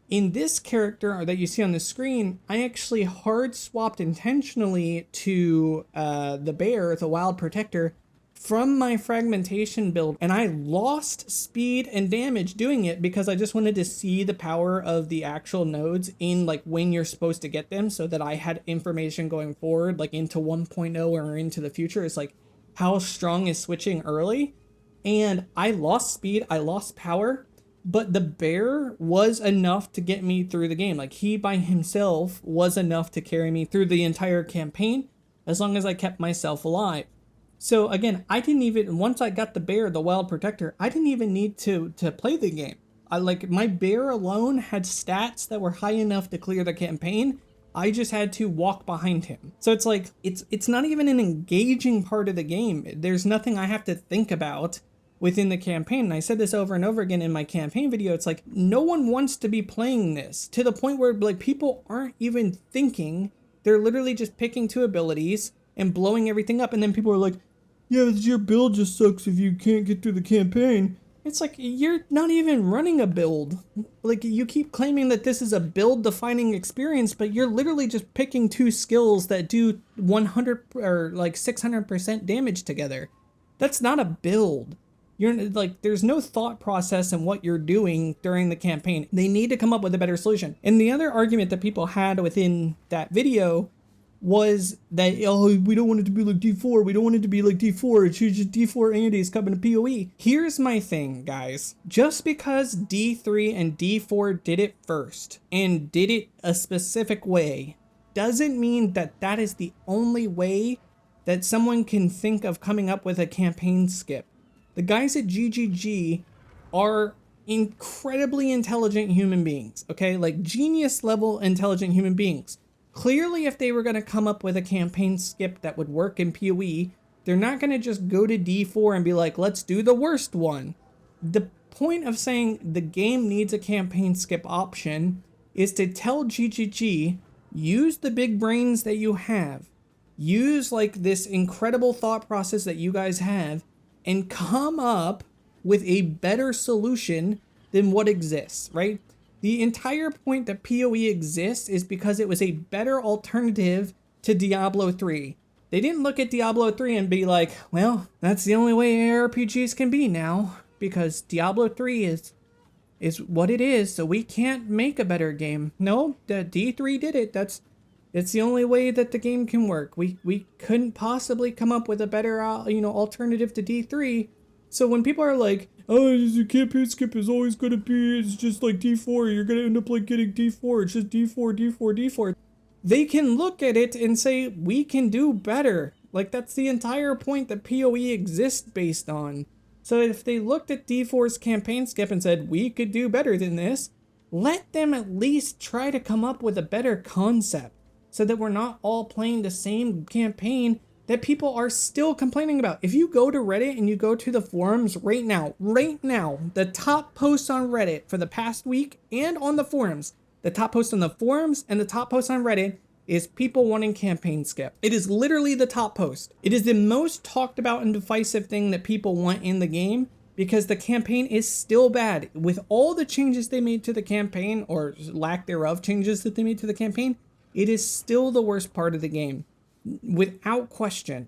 [SPEAKER 1] In this character that you see on the screen, I actually hard swapped intentionally to the bear, the wild protector, from my fragmentation build, and I lost speed and damage doing it because I just wanted to see the power of the actual nodes in like when you're supposed to get them, so that I had information going forward, like into 1.0 or into the future. It's like, how strong is switching early? And I lost speed, I lost power, but the bear was enough to get me through the game. Like, he by himself was enough to carry me through the entire campaign as long as I kept myself alive. So again, I didn't even, once I got the bear, the wild protector, I didn't even need to play the game. My bear alone had stats that were high enough to clear the campaign. I just had to walk behind him. So it's like, it's not even an engaging part of the game. There's nothing I have to think about within the campaign. And I said this over and over again in my campaign video. It's like, no one wants to be playing this, to the point where like people aren't even thinking. They're literally just picking two abilities and blowing everything up. And then people are like, yeah, your build just sucks if you can't get through the campaign. It's like, you're not even running a build. Like, you keep claiming that this is a build defining experience, but you're literally just picking two skills that do 100 or like 600% damage together. That's not a build. You're like, there's no thought process in what you're doing during the campaign. They need to come up with a better solution. And the other argument that people had within that video was that, oh, we don't want it to be like D4. We don't want it to be like D4. It should just D4 Andy's coming to PoE. Here's my thing, guys. Just because D3 and D4 did it first and did it a specific way doesn't mean that that is the only way that someone can think of coming up with a campaign skip. The guys at GGG are incredibly intelligent human beings, okay? Like, genius level intelligent human beings. Clearly, if they were going to come up with a campaign skip that would work in PoE, they're not going to just go to D4 and be like, let's do the worst one. The point of saying the game needs a campaign skip option is to tell GGG, use the big brains that you have, use like this incredible thought process that you guys have, and come up with a better solution than what exists, right? The entire point that PoE exists is because it was a better alternative to Diablo 3. They didn't look at Diablo 3 and be like, well, that's the only way ARPGs can be now, because Diablo 3 is what it is, so we can't make a better game. No, the D3 did it. It's the only way that the game can work. We couldn't possibly come up with a better alternative to D3. So when people are like, oh, the campaign skip is always going to be, it's just like D4, you're going to end up like getting D4, it's just D4, D4, D4. They can look at it and say, we can do better. Like, that's the entire point that PoE exists based on. So if they looked at D4's campaign skip and said, we could do better than this, let them at least try to come up with a better concept, so that we're not all playing the same campaign that people are still complaining about. If you go to Reddit and you go to the forums right now, the top posts on Reddit for the past week and on the forums, the top post on the forums and the top post on Reddit is people wanting campaign skip. It is literally the top post. It is the most talked about and divisive thing that people want in the game, because the campaign is still bad. With all the changes they made to the campaign, or lack thereof changes that they made to the campaign, it is still the worst part of the game, without question.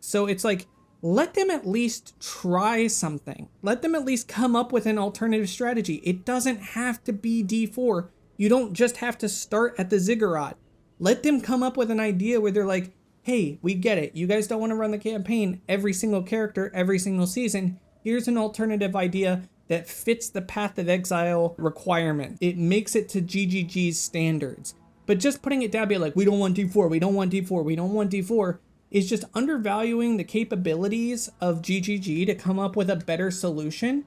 [SPEAKER 1] So it's like, let them at least try something. Let them at least come up with an alternative strategy. It doesn't have to be D4. You don't just have to start at the ziggurat. Let them come up with an idea where they're like, hey, we get it. You guys don't want to run the campaign every single character, every single season. Here's an alternative idea that fits the Path of Exile requirement. It makes it to GGG's standards. But just putting it down, be like, we don't want D4, we don't want D4, we don't want D4, is just undervaluing the capabilities of GGG to come up with a better solution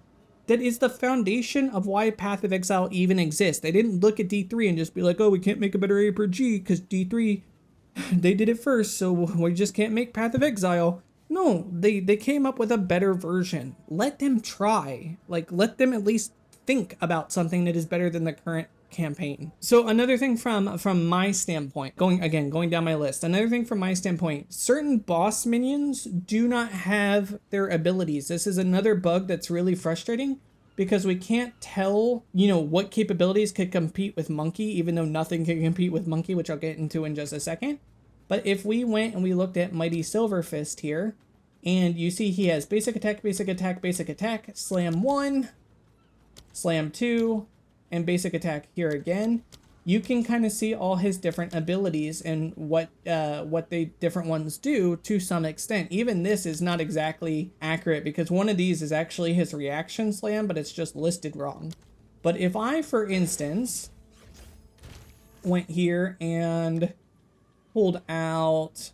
[SPEAKER 1] that is the foundation of why Path of Exile even exists. They didn't look at D3 and just be like, oh, we can't make a better ARPG because D3, they did it first, so we just can't make Path of Exile. No, they came up with a better version. Let them try. Like, let them at least think about something that is better than the current campaign. So another thing from my standpoint, going down my list, another thing from my standpoint, certain boss minions do not have their abilities. This is another bug that's really frustrating. because we can't tell, you know, what capabilities could compete with Monkey, even though nothing can compete with Monkey, which I'll get into in just a second. But if we went and we looked at Mighty Silver Fist here, and you see he has basic attack, basic attack, basic attack, slam 1, slam 2, and basic attack here again, you can kind of see all his different abilities and what the different ones do to some extent. Even this is not exactly accurate because one of these is actually his reaction slam, but it's just listed wrong. But if I, for instance, went here and pulled out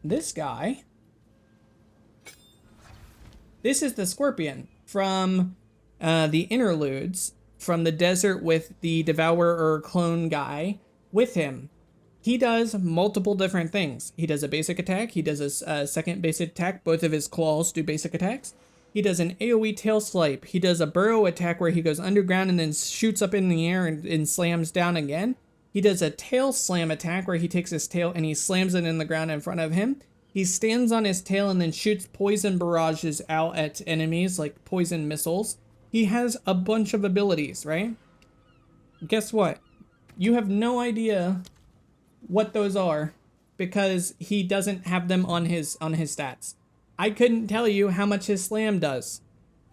[SPEAKER 1] this guy, this is the Scorpion from the Interludes, from the desert with the Devourer clone guy with him. He does multiple different things. He does a basic attack. He does a second basic attack. Both of his claws do basic attacks. He does an AoE tail swipe. He does a burrow attack where he goes underground and then shoots up in the air and slams down again. He does a tail slam attack where he takes his tail and he slams it in the ground in front of him. He stands on his tail and then shoots poison barrages out at enemies like poison missiles. He has a bunch of abilities, right? Guess what? You have no idea what those are because he doesn't have them on his stats. I couldn't tell you how much his slam does.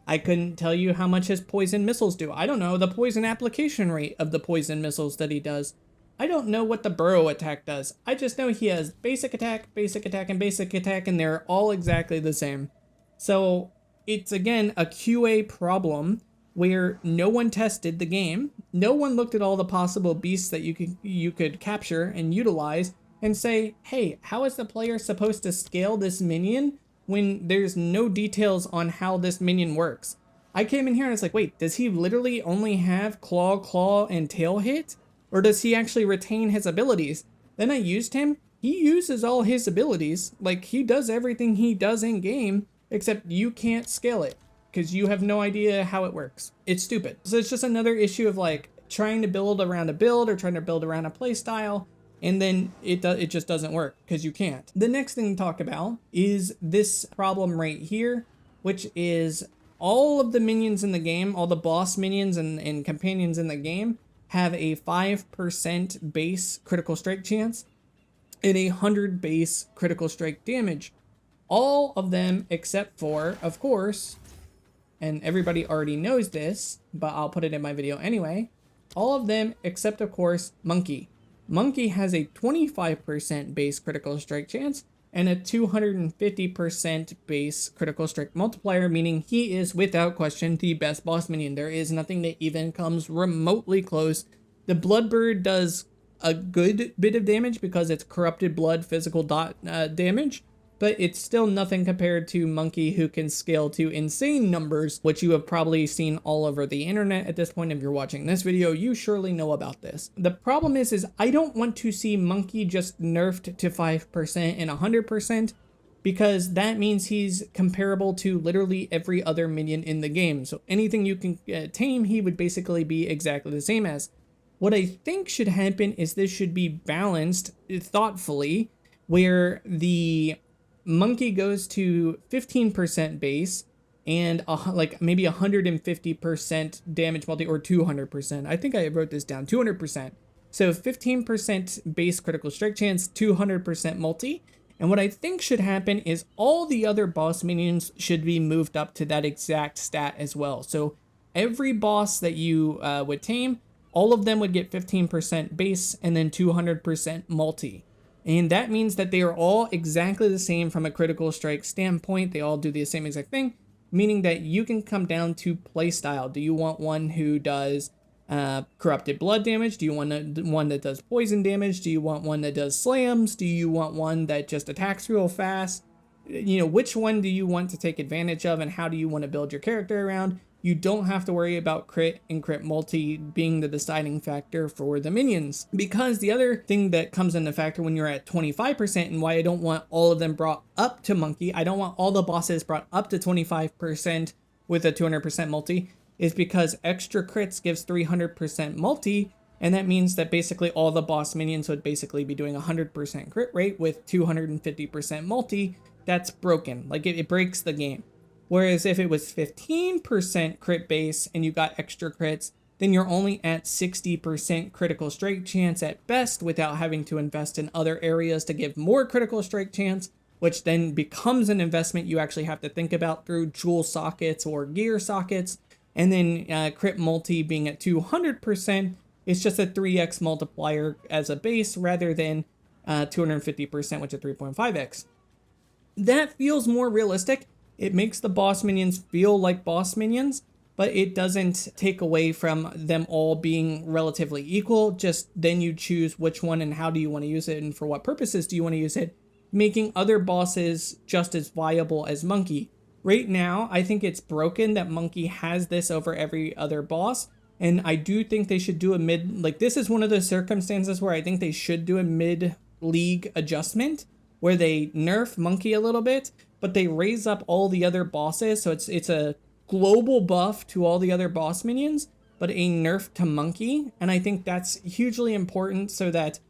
[SPEAKER 1] I couldn't tell you how much his poison missiles do. I don't know the poison application rate of the poison missiles that he does. I don't know what the burrow attack does. I just know he has basic attack, and basic attack, and they're all exactly the same. So it's, again, a QA problem where no one tested the game. No one looked at all the possible beasts that you could capture and utilize and say, hey, how is the player supposed to scale this minion when there's no details on how this minion works? I came in here and it's like, wait, does he literally only have claw, and tail hit? Or does he actually retain his abilities? Then I used him. He uses all his abilities. Like, he does everything he does in game, except you can't scale it because you have no idea how it works. It's stupid. So it's just another issue of like trying to build around a build or trying to build around a play style, and then it just doesn't work because you can't. The next thing to talk about is this problem right here, which is all of the minions in the game, all the boss minions and companions in the game have a 5% base critical strike chance and 100 base critical strike damage. All of them except for, of course, and everybody already knows this, but I'll put it in my video anyway, all of them except, of course, Monkey. Monkey has a 25% base critical strike chance and a 250% base critical strike multiplier, meaning he is without question the best boss minion. There is nothing that even comes remotely close. The Bloodbird does a good bit of damage because it's corrupted blood physical damage, but it's still nothing compared to Monkey, who can scale to insane numbers, which you have probably seen all over the internet at this point. If you're watching this video, you surely know about this. The problem is I don't want to see Monkey just nerfed to 5% and 100%, because that means he's comparable to literally every other minion in the game. So anything you can tame, he would basically be exactly the same as. What I think should happen is this should be balanced thoughtfully, where the Monkey goes to 15% base and like maybe 150% damage multi, or 200%. I think I wrote this down, 200%. So 15% base critical strike chance, 200% multi. And what I think should happen is all the other boss minions should be moved up to that exact stat as well. So every boss that you would tame, all of them would get 15% base and then 200% multi. And that means that they are all exactly the same from a critical strike standpoint. They all do the same exact thing, meaning that you can come down to playstyle. Do you want one who does corrupted blood damage? Do you want one that does poison damage? Do you want one that does slams? Do you want one that just attacks real fast? You know, which one do you want to take advantage of, and how do you want to build your character around? You don't have to worry about crit and crit multi being the deciding factor for the minions. Because the other thing that comes into factor when you're at 25%, and why I don't want all of them brought up to Monkey, I don't want all the bosses brought up to 25% with a 200% multi, is because extra crits gives 300% multi, and that means that basically all the boss minions would basically be doing 100% crit rate with 250% multi. That's broken. Like, it breaks the game. Whereas if it was 15% crit base and you got extra crits, then you're only at 60% critical strike chance at best without having to invest in other areas to give more critical strike chance, which then becomes an investment you actually have to think about through jewel sockets or gear sockets. And then crit multi being at 200%, it's just a 3x multiplier as a base rather than 250%, which is 3.5x. That feels more realistic. It makes the boss minions feel like boss minions, but it doesn't take away from them all being relatively equal. Just then you choose which one and how do you want to use it and for what purposes do you want to use it, making other bosses just as viable as Monkey. Right now, I think it's broken that Monkey has this over every other boss, and I do think they should do a mid, like this is one of those circumstances where I think they should do a mid-league adjustment where they nerf Monkey a little bit, but they raise up all the other bosses, so it's a global buff to all the other boss minions, but a nerf to Monkey, and I think that's hugely important so that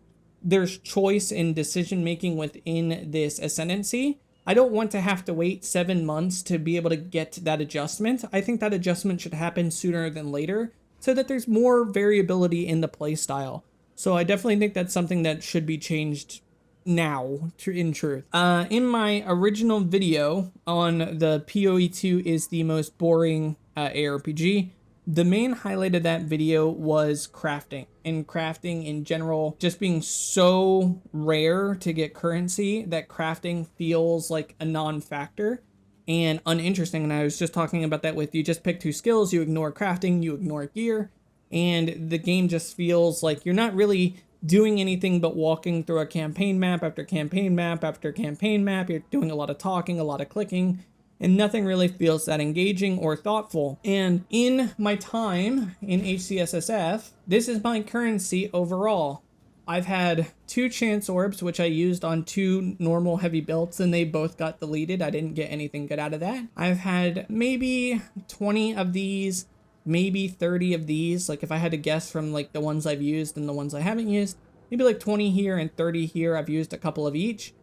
[SPEAKER 1] there's choice in decision making within this ascendancy. I don't want to have to wait 7 months to be able to get that adjustment. I think that adjustment should happen sooner than later so that there's more variability in the playstyle. So I definitely think that's something that should be changed now, in truth. In my original video on the PoE2 is the most boring ARPG, the main highlight of that video was crafting, and crafting in general just being so rare to get currency that crafting feels like a non-factor and uninteresting. And I was just talking about that with you just pick 2 skills, you ignore crafting, you ignore gear, and the game just feels like you're not really doing anything but walking through a campaign map after campaign map after campaign map. You're doing a lot of talking, a lot of clicking, and nothing really feels that engaging or thoughtful. And in my time in HCSSF, this is my currency overall. I've had 2 chance orbs, which I used on 2 normal heavy belts, and they both got deleted. I didn't get anything good out of that. I've had maybe 20 of these, maybe 30 of these. Like if I had to guess from like the ones I've used and the ones I haven't used, maybe like 20 here and 30 here. I've used a couple of each.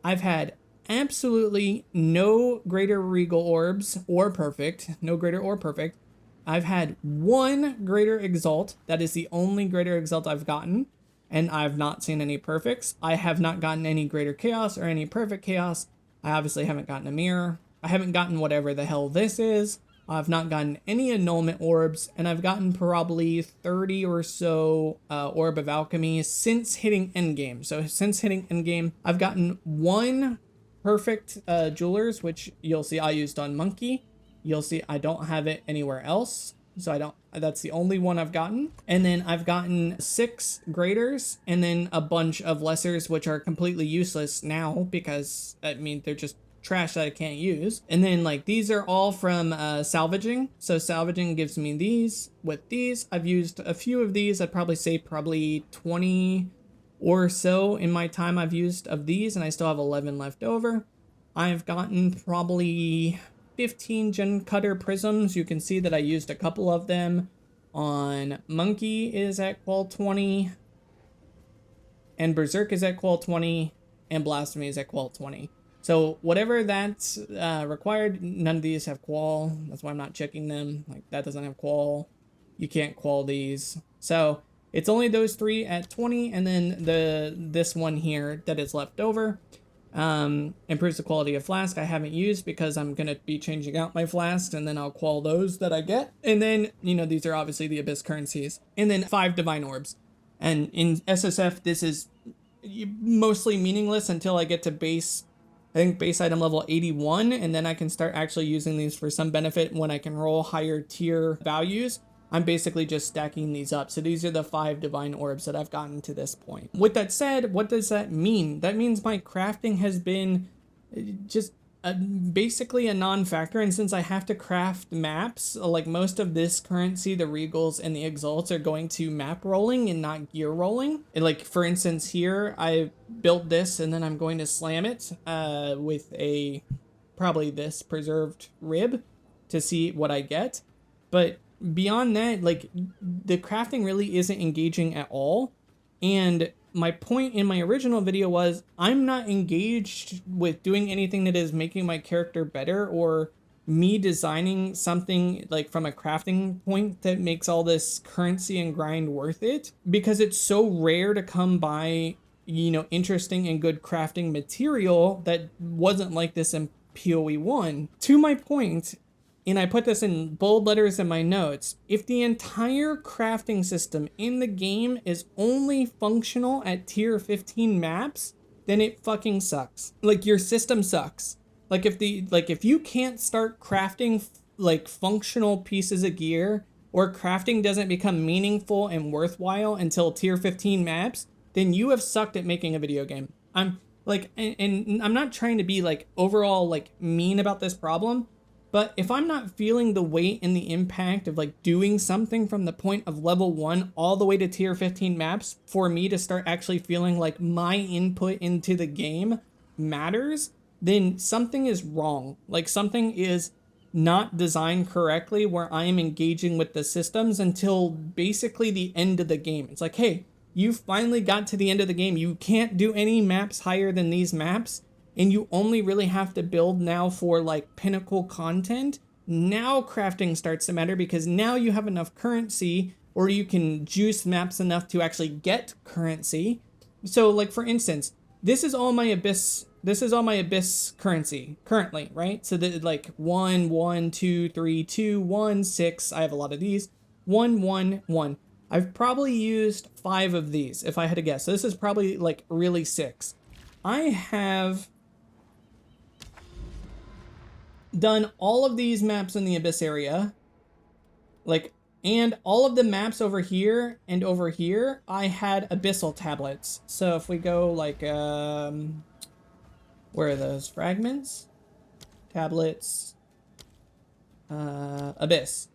[SPEAKER 1] I've had absolutely no greater regal orbs or perfect, no greater or perfect. I've had 1 greater exalt. That is the only greater exalt I've gotten, and I've not seen any perfects. I have not gotten any greater chaos or any perfect chaos. I obviously haven't gotten a mirror. I haven't gotten whatever the hell this is. I've not gotten any annulment orbs, and I've gotten probably 30 or so Orb of Alchemy since hitting endgame. So since hitting endgame, I've gotten 1 perfect jewelers, which you'll see I used on Monkey. You'll see I don't have it anywhere else, so I don't. That's the only one I've gotten. And then I've gotten 6 graders and then a bunch of lessers, which are completely useless now because I mean they're just trash that I can't use. And then like these are all from salvaging. So salvaging gives me these. With these, I've used a few of these. I'd probably say probably 20 or so in my time I've used of these, and I still have 11 left over. I've gotten probably 15 Gen Cutter prisms. You can see that I used a couple of them on Monkey is at qual 20, and Berserk is at qual 20, and Blasphemy is at qual 20. So whatever that's required, none of these have qual. That's why I'm not checking them. Like that doesn't have qual. You can't qual these. So it's only those 3 at 20, and then this one here that is left over. Improves the quality of flask. I haven't used because I'm going to be changing out my flasks, and then I'll qual those that I get. And then, you know, these are obviously the Abyss currencies. And then 5 Divine Orbs. And in SSF, this is mostly meaningless until I get to base item level 81, and then I can start actually using these for some benefit when I can roll higher tier values. I'm basically just stacking these up. So these are the 5 divine orbs that I've gotten to this point. With that said, what does that mean? That means my crafting has been just basically a non-factor, and since I have to craft maps, like most of this currency, the regals and the exalts are going to map rolling and not gear rolling. And like for instance here, I built this and then I'm going to slam it with probably this preserved rib to see what I get. But beyond that, like the crafting really isn't engaging at all. And my point in my original video was I'm not engaged with doing anything that is making my character better or me designing something like from a crafting point that makes all this currency and grind worth it, because it's so rare to come by, interesting and good crafting material that wasn't like this in PoE 1. To my point, and I put this in bold letters in my notes, if the entire crafting system in the game is only functional at tier 15 maps, then it fucking sucks. Like, your system sucks. Like, if you can't start crafting like functional pieces of gear, or crafting doesn't become meaningful and worthwhile until tier 15 maps, then you have sucked at making a video game. I'm like, and I'm not trying to be like overall like mean about this problem, but if I'm not feeling the weight and the impact of like doing something from the point of level 1 all the way to tier 15 maps for me to start actually feeling like my input into the game matters, then something is wrong. Like, something is not designed correctly where I am engaging with the systems until basically the end of the game. It's like, hey, you finally got to the end of the game. You can't do any maps higher than these maps, and you only really have to build now for like pinnacle content. Now crafting starts to matter, because now you have enough currency, or you can juice maps enough to actually get currency. So like, for instance, this is all my abyss currency currently, right? So that like 1 1 2 3 2 1 6, I have a lot of these. 1 1 1. I've probably used 5 of these if I had to guess. So this is probably like really 6. I have done all of these maps in the abyss area, like, and all of the maps over here and over here, I had abyssal tablets. So if we go like, where are those? Fragments? Tablets? Abyss.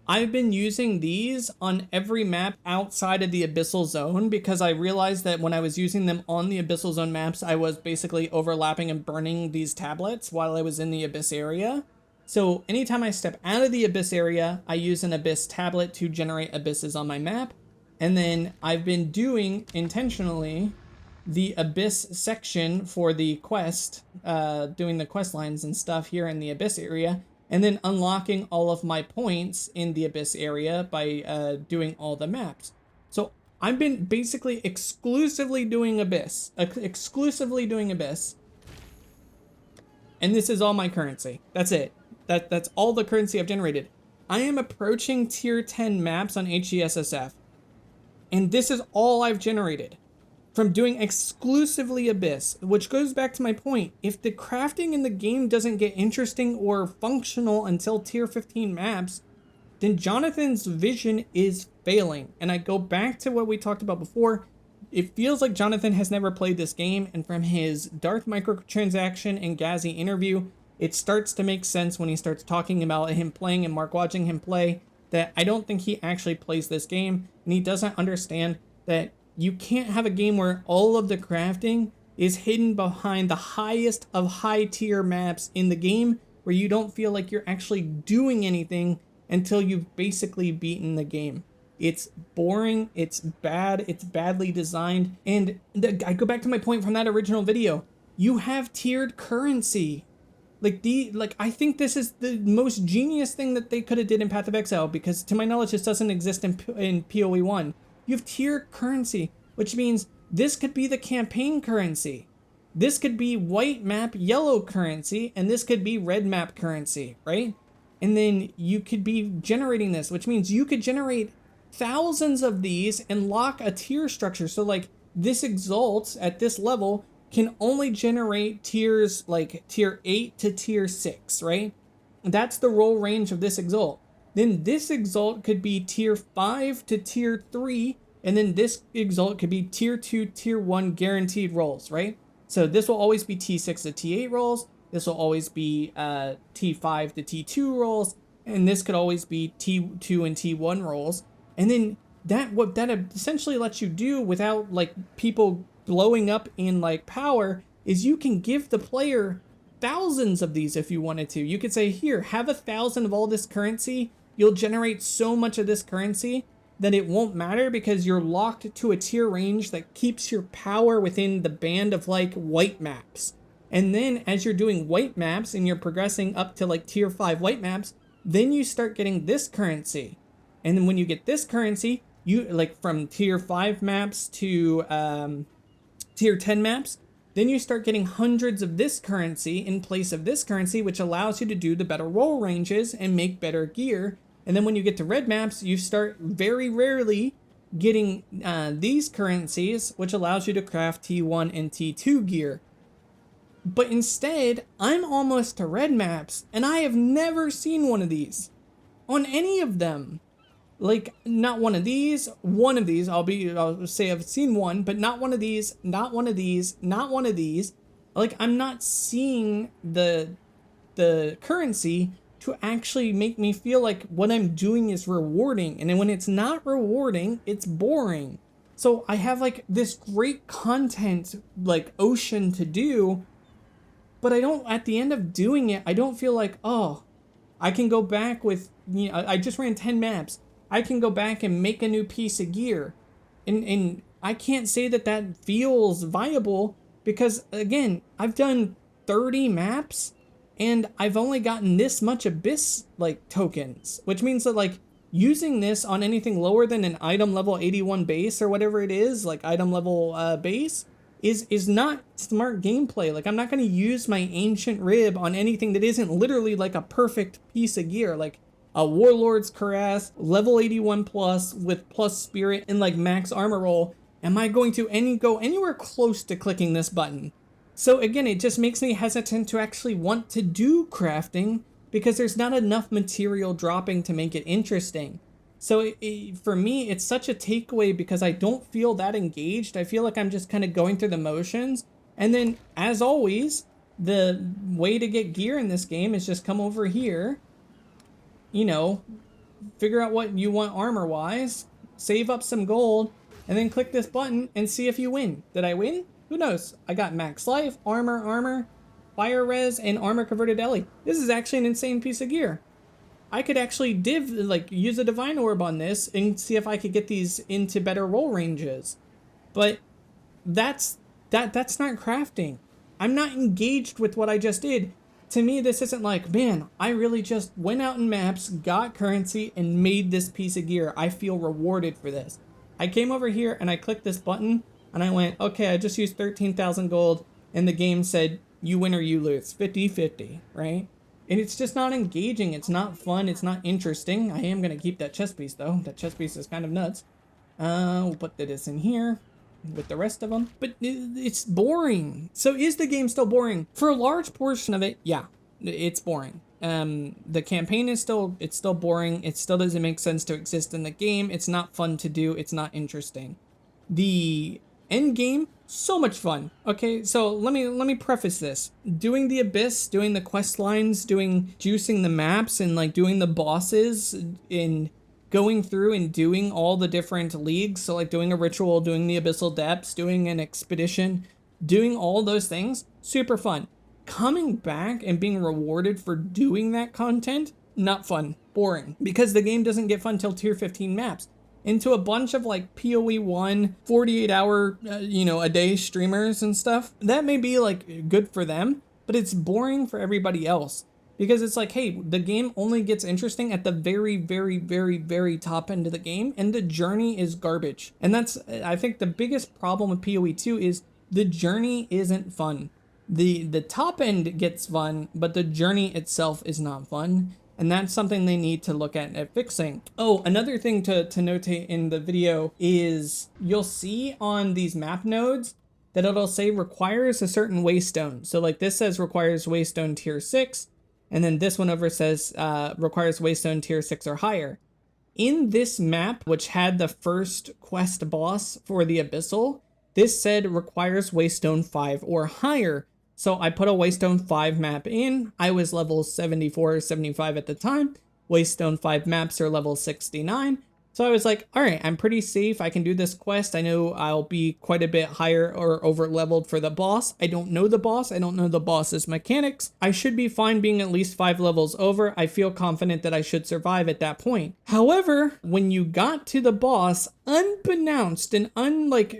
[SPEAKER 1] I've been using these on every map outside of the Abyssal Zone, because I realized that when I was using them on the Abyssal Zone maps, I was basically overlapping and burning these tablets while I was in the Abyss area. So anytime I step out of the Abyss area, I use an Abyss tablet to generate abysses on my map. And then I've been doing, intentionally, the Abyss section for the quest, doing the quest lines and stuff here in the Abyss area, and then unlocking all of my points in the Abyss area by doing all the maps. So I've been basically exclusively doing Abyss, and this is all my currency. That's it. That's all the currency I've generated. I am approaching tier 10 maps on HESSF, and this is all I've generated from doing exclusively Abyss, which goes back to my point. If the crafting in the game doesn't get interesting or functional until tier 15 maps, then Jonathan's vision is failing. And I go back to what we talked about before. It feels like Jonathan has never played this game, and from his Darth microtransaction and Ghazi interview, it starts to make sense when he starts talking about him playing and Mark watching him play, that I don't think he actually plays this game, and he doesn't understand that you can't have a game where all of the crafting is hidden behind the highest of high tier maps in the game, where you don't feel like you're actually doing anything until you've basically beaten the game. It's boring, it's bad, it's badly designed, and I go back to my point from that original video. You have tiered currency. I think this is the most genius thing that they could have did in Path of Exile, because to my knowledge this doesn't exist in PoE 1. You have tiered currency, which means this could be the campaign currency. This could be white map yellow currency, and this could be red map currency, right? And then you could be generating this, which means you could generate thousands of these and lock a tier structure. So like, this Exalt at this level can only generate tiers like tier 8 to tier 6, right? That's the roll range of this Exalt. Then this Exalt could be tier 5 to tier 3, and then this Exalt could be tier 2, tier 1 guaranteed rolls, right? So this will always be T6 to T8 rolls, this will always be T5 to T2 rolls, and this could always be T2 and T1 rolls. And then what that essentially lets you do without like people blowing up in like power is you can give the player thousands of these if you wanted to. You could say, here, have 1,000 of all this currency. You'll generate so much of this currency that it won't matter, because you're locked to a tier range that keeps your power within the band of like white maps. And then as you're doing white maps and you're progressing up to like tier 5 white maps, then you start getting this currency. And then when you get this currency, you like from tier 5 maps to tier 10 maps, then you start getting hundreds of this currency in place of this currency, which allows you to do the better roll ranges and make better gear. And then when you get to red maps, you start very rarely getting these currencies, which allows you to craft T1 and T2 gear. But instead, I'm almost to red maps, and I have never seen one of these on any of them. Like, not one of these, I'll say I've seen one, but not one of these, not one of these, not one of these. Like, I'm not seeing the currency to actually make me feel like what I'm doing is rewarding. And then when it's not rewarding, it's boring. So I have like this great content, like ocean to do, but I don't, at the end of doing it, I don't feel like, oh, I can go back with, you know, I just ran 10 maps. I can go back and make a new piece of gear. And I can't say that that feels viable because, again, I've done 30 maps and I've only gotten this much Abyss, like, tokens. Which means that, like, using this on anything lower than an item level 81 base or whatever it is, like, item level base, is not smart gameplay. Like, I'm not going to use my ancient rib on anything that isn't literally, like, a perfect piece of gear. Like, a Warlord's Cuirass, level 81 plus, with plus spirit and like max armor roll. Am I going to go anywhere close to clicking this button? So again, it just makes me hesitant to actually want to do crafting because there's not enough material dropping to make it interesting. So for me, it's such a takeaway because I don't feel that engaged. I feel like I'm just kind of going through the motions. And then, as always, the way to get gear in this game is just come over here, you know, figure out what you want armor-wise, save up some gold, and then click this button and see if you win. Did I win? Who knows? I got max life, armor, fire res, and armor converted Ellie. This is actually an insane piece of gear. I could actually use a divine orb on this and see if I could get these into better roll ranges. But that's not crafting. I'm not engaged with what I just did. To me, this isn't like, man, I really just went out in maps, got currency, and made this piece of gear. I feel rewarded for this. I came over here and I clicked this button and I went, okay, I just used 13,000 gold and the game said, you win or you lose, 50-50, right? And it's just not engaging. It's not fun. It's not interesting. I am going to keep that chest piece, though. That chest piece is kind of nuts. We'll put this in here with the rest of them. But it's boring. So is the game still boring? For a large portion of it, yeah, it's boring. The campaign is still boring. It still doesn't make sense to exist in the game. It's not fun to do. It's not interesting. The end game, so much fun. Okay, so let me preface this. Doing the Abyss, doing the quest lines, juicing the maps, and like doing the bosses, in going through and doing all the different leagues. So like doing a ritual, doing the Abyssal Depths, doing an expedition, doing all those things, super fun. Coming back and being rewarded for doing that content, not fun, boring, because the game doesn't get fun till tier 15 maps. Into a bunch of like PoE 1, 48-hour, a day streamers and stuff. That may be like good for them, but it's boring for everybody else. Because it's like, hey, the game only gets interesting at the very, very, very, very top end of the game, and the journey is garbage. And that's, I think, the biggest problem with PoE 2 is the journey isn't fun. The top end gets fun, but the journey itself is not fun. And that's something they need to look at fixing. Oh, another thing to notate in the video is you'll see on these map nodes that it'll say requires a certain waystone. So like this says requires waystone tier 6, and then this one over says requires waystone tier 6 or higher. In this map, which had the first quest boss for the Abyssal, this said requires waystone 5 or higher. So I put a Waystone 5 map in. I was level 74 or 75 at the time. Waystone 5 maps are level 69. So I was like, all right, I'm pretty safe. I can do this quest. I know I'll be quite a bit higher or over leveled for the boss. I don't know the boss. I don't know the boss's mechanics. I should be fine being at least 5 levels over. I feel confident that I should survive at that point. However, when you got to the boss, unbeknownst and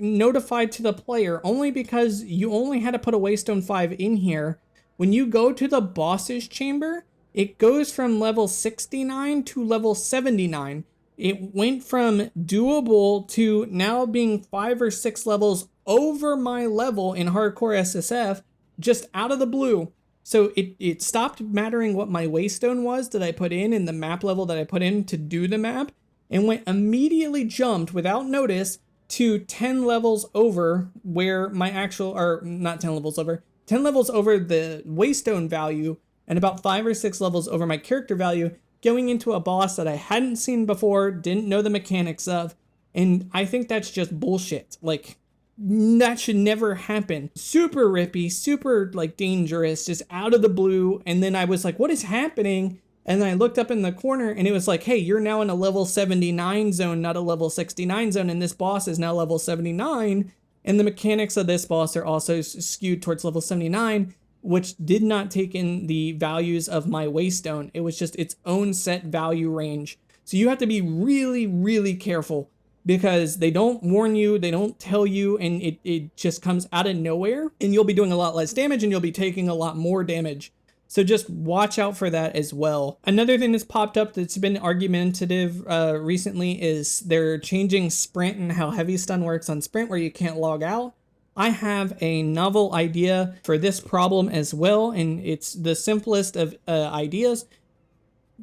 [SPEAKER 1] notified to the player, only because you only had to put a Waystone 5 in here, when you go to the boss's chamber, it goes from level 69 to level 79. It went from doable to now being 5 or 6 levels over my level in hardcore SSF, just out of the blue. So it stopped mattering what my Waystone was that I put in and the map level that I put in to do the map, and went immediately jumped without notice to 10 levels over where my actual, or not 10 levels over, 10 levels over the Waystone value and about 5 or 6 levels over my character value, going into a boss that I hadn't seen before, didn't know the mechanics of, and I think that's just bullshit. Like, that should never happen. Super rippy, super dangerous, just out of the blue. And then I was like, what is happening? And then I looked up in the corner and it was like, hey, you're now in a level 79 zone, not a level 69 zone. And this boss is now level 79. And the mechanics of this boss are also skewed towards level 79, which did not take in the values of my Waystone. It was just its own set value range. So you have to be really, really careful, because they don't warn you, they don't tell you, and it just comes out of nowhere, and you'll be doing a lot less damage and you'll be taking a lot more damage. So just watch out for that as well. Another thing that's popped up that's been argumentative recently is they're changing sprint and how heavy stun works on sprint, where you can't log out. I have a novel idea for this problem as well, and it's the simplest of ideas.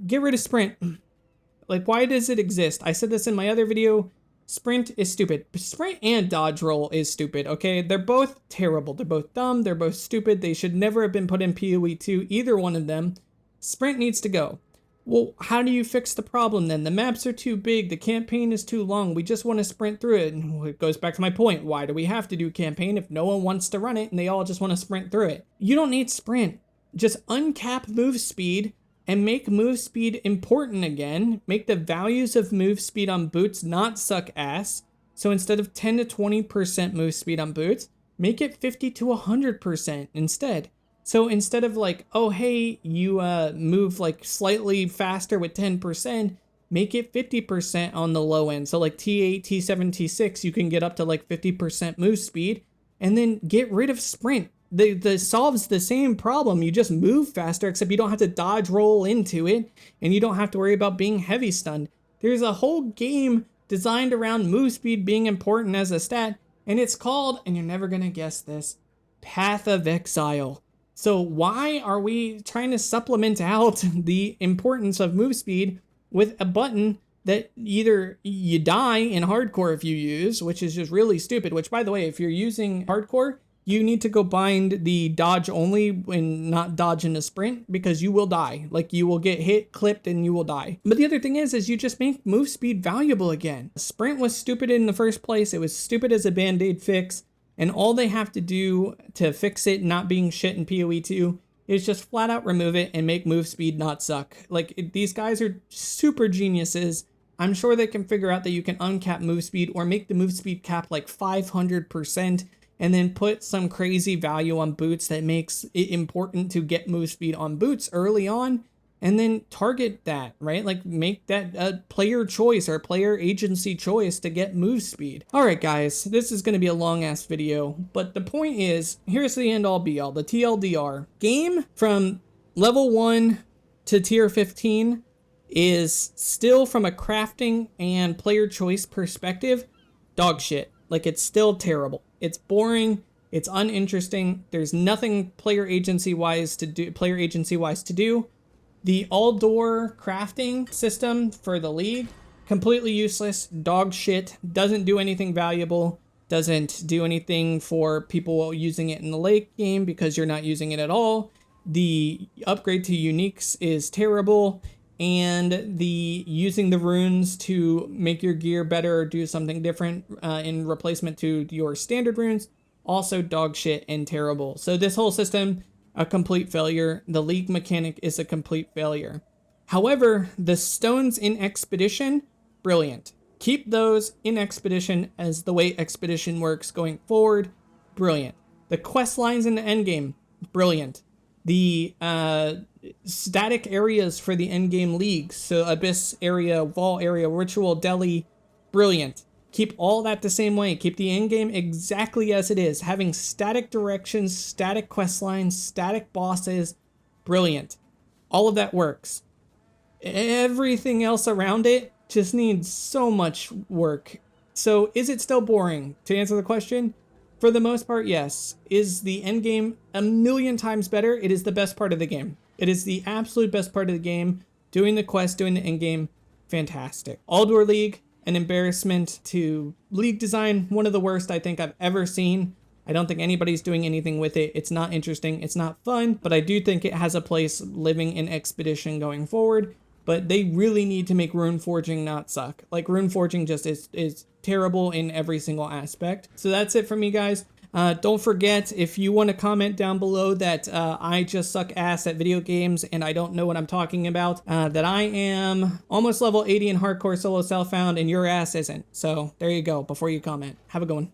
[SPEAKER 1] Get rid of sprint. Like, why does it exist? I said this in my other video. Sprint is stupid. Sprint and dodge roll is stupid, okay? They're both terrible. They're both dumb. They're both stupid. They should never have been put in PoE 2, either one of them. Sprint needs to go. Well, how do you fix the problem then? The maps are too big. The campaign is too long. We just want to sprint through it. And it goes back to my point. Why do we have to do campaign if no one wants to run it and they all just want to sprint through it? You don't need sprint. Just uncap move speed and make move speed important again. Make the values of move speed on boots not suck ass. So instead of 10 to 20% move speed on boots, make it 50 to 100% instead. So instead of oh, hey, you move slightly faster with 10%, make it 50% on the low end. So T8, T7, T6, you can get up to 50% move speed, and then get rid of sprint. The solves the same problem. You just move faster, except you don't have to dodge roll into it, and you don't have to worry about being heavy stunned. There's a whole game designed around move speed being important as a stat, and it's called, and you're never gonna guess this, Path of Exile. So why are we trying to supplement out the importance of move speed with a button that either you die in hardcore if you use, which is just really stupid, which by the way, if you're using hardcore, you need to go bind the dodge only and not dodge in a sprint, because you will die. You will get hit, clipped, and you will die. But the other thing is you just make move speed valuable again. Sprint was stupid in the first place. It was stupid as a band-aid fix. And all they have to do to fix it not being shit in PoE 2 is just flat out remove it and make move speed not suck. These guys are super geniuses. I'm sure they can figure out that you can uncap move speed or make the move speed cap 500%, and then put some crazy value on boots that makes it important to get move speed on boots early on, and then target that, right? Make that a player choice or player agency choice to get move speed. All right, guys, this is going to be a long ass video, but the point is, here's the end all be all, the TLDR. Game from level 1 to tier 15 is still, from a crafting and player choice perspective, dog shit. It's still terrible. It's boring. It's uninteresting. There's nothing player agency wise to do. The all-door crafting system for the league, completely useless, dog shit, doesn't do anything valuable, doesn't do anything for people using it in the late game because you're not using it at all. The upgrade to uniques is terrible, and the using the runes to make your gear better or do something different in replacement to your standard runes, also dog shit and terrible. So this whole system, a complete failure. The league mechanic is a complete failure. However, the stones in Expedition, brilliant. Keep those in Expedition as the way Expedition works going forward. Brilliant. The quest lines in the endgame, brilliant. The static areas for the endgame leagues, so Abyss area, Vault area, Ritual, Delhi, brilliant. Keep all that the same way. Keep the endgame exactly as it is. Having static directions, static quest lines, static bosses, brilliant. All of that works. Everything else around it just needs so much work. So is it still boring? To answer the question, for the most part, yes. Is the endgame a million times better? It is the best part of the game. It is the absolute best part of the game. Doing the quest, doing the endgame, fantastic. Aldor League, an embarrassment to league design. One of the worst I think I've ever seen. I don't think anybody's doing anything with it. It's not interesting. It's not fun, but I do think it has a place living in Expedition going forward. But they really need to make rune forging not suck. Like, rune forging just is terrible in every single aspect. So that's it for me, guys. Don't forget, if you want to comment down below that I just suck ass at video games and I don't know what I'm talking about, that I am almost level 80 in hardcore solo self-found and your ass isn't. So there you go, before you comment. Have a good one.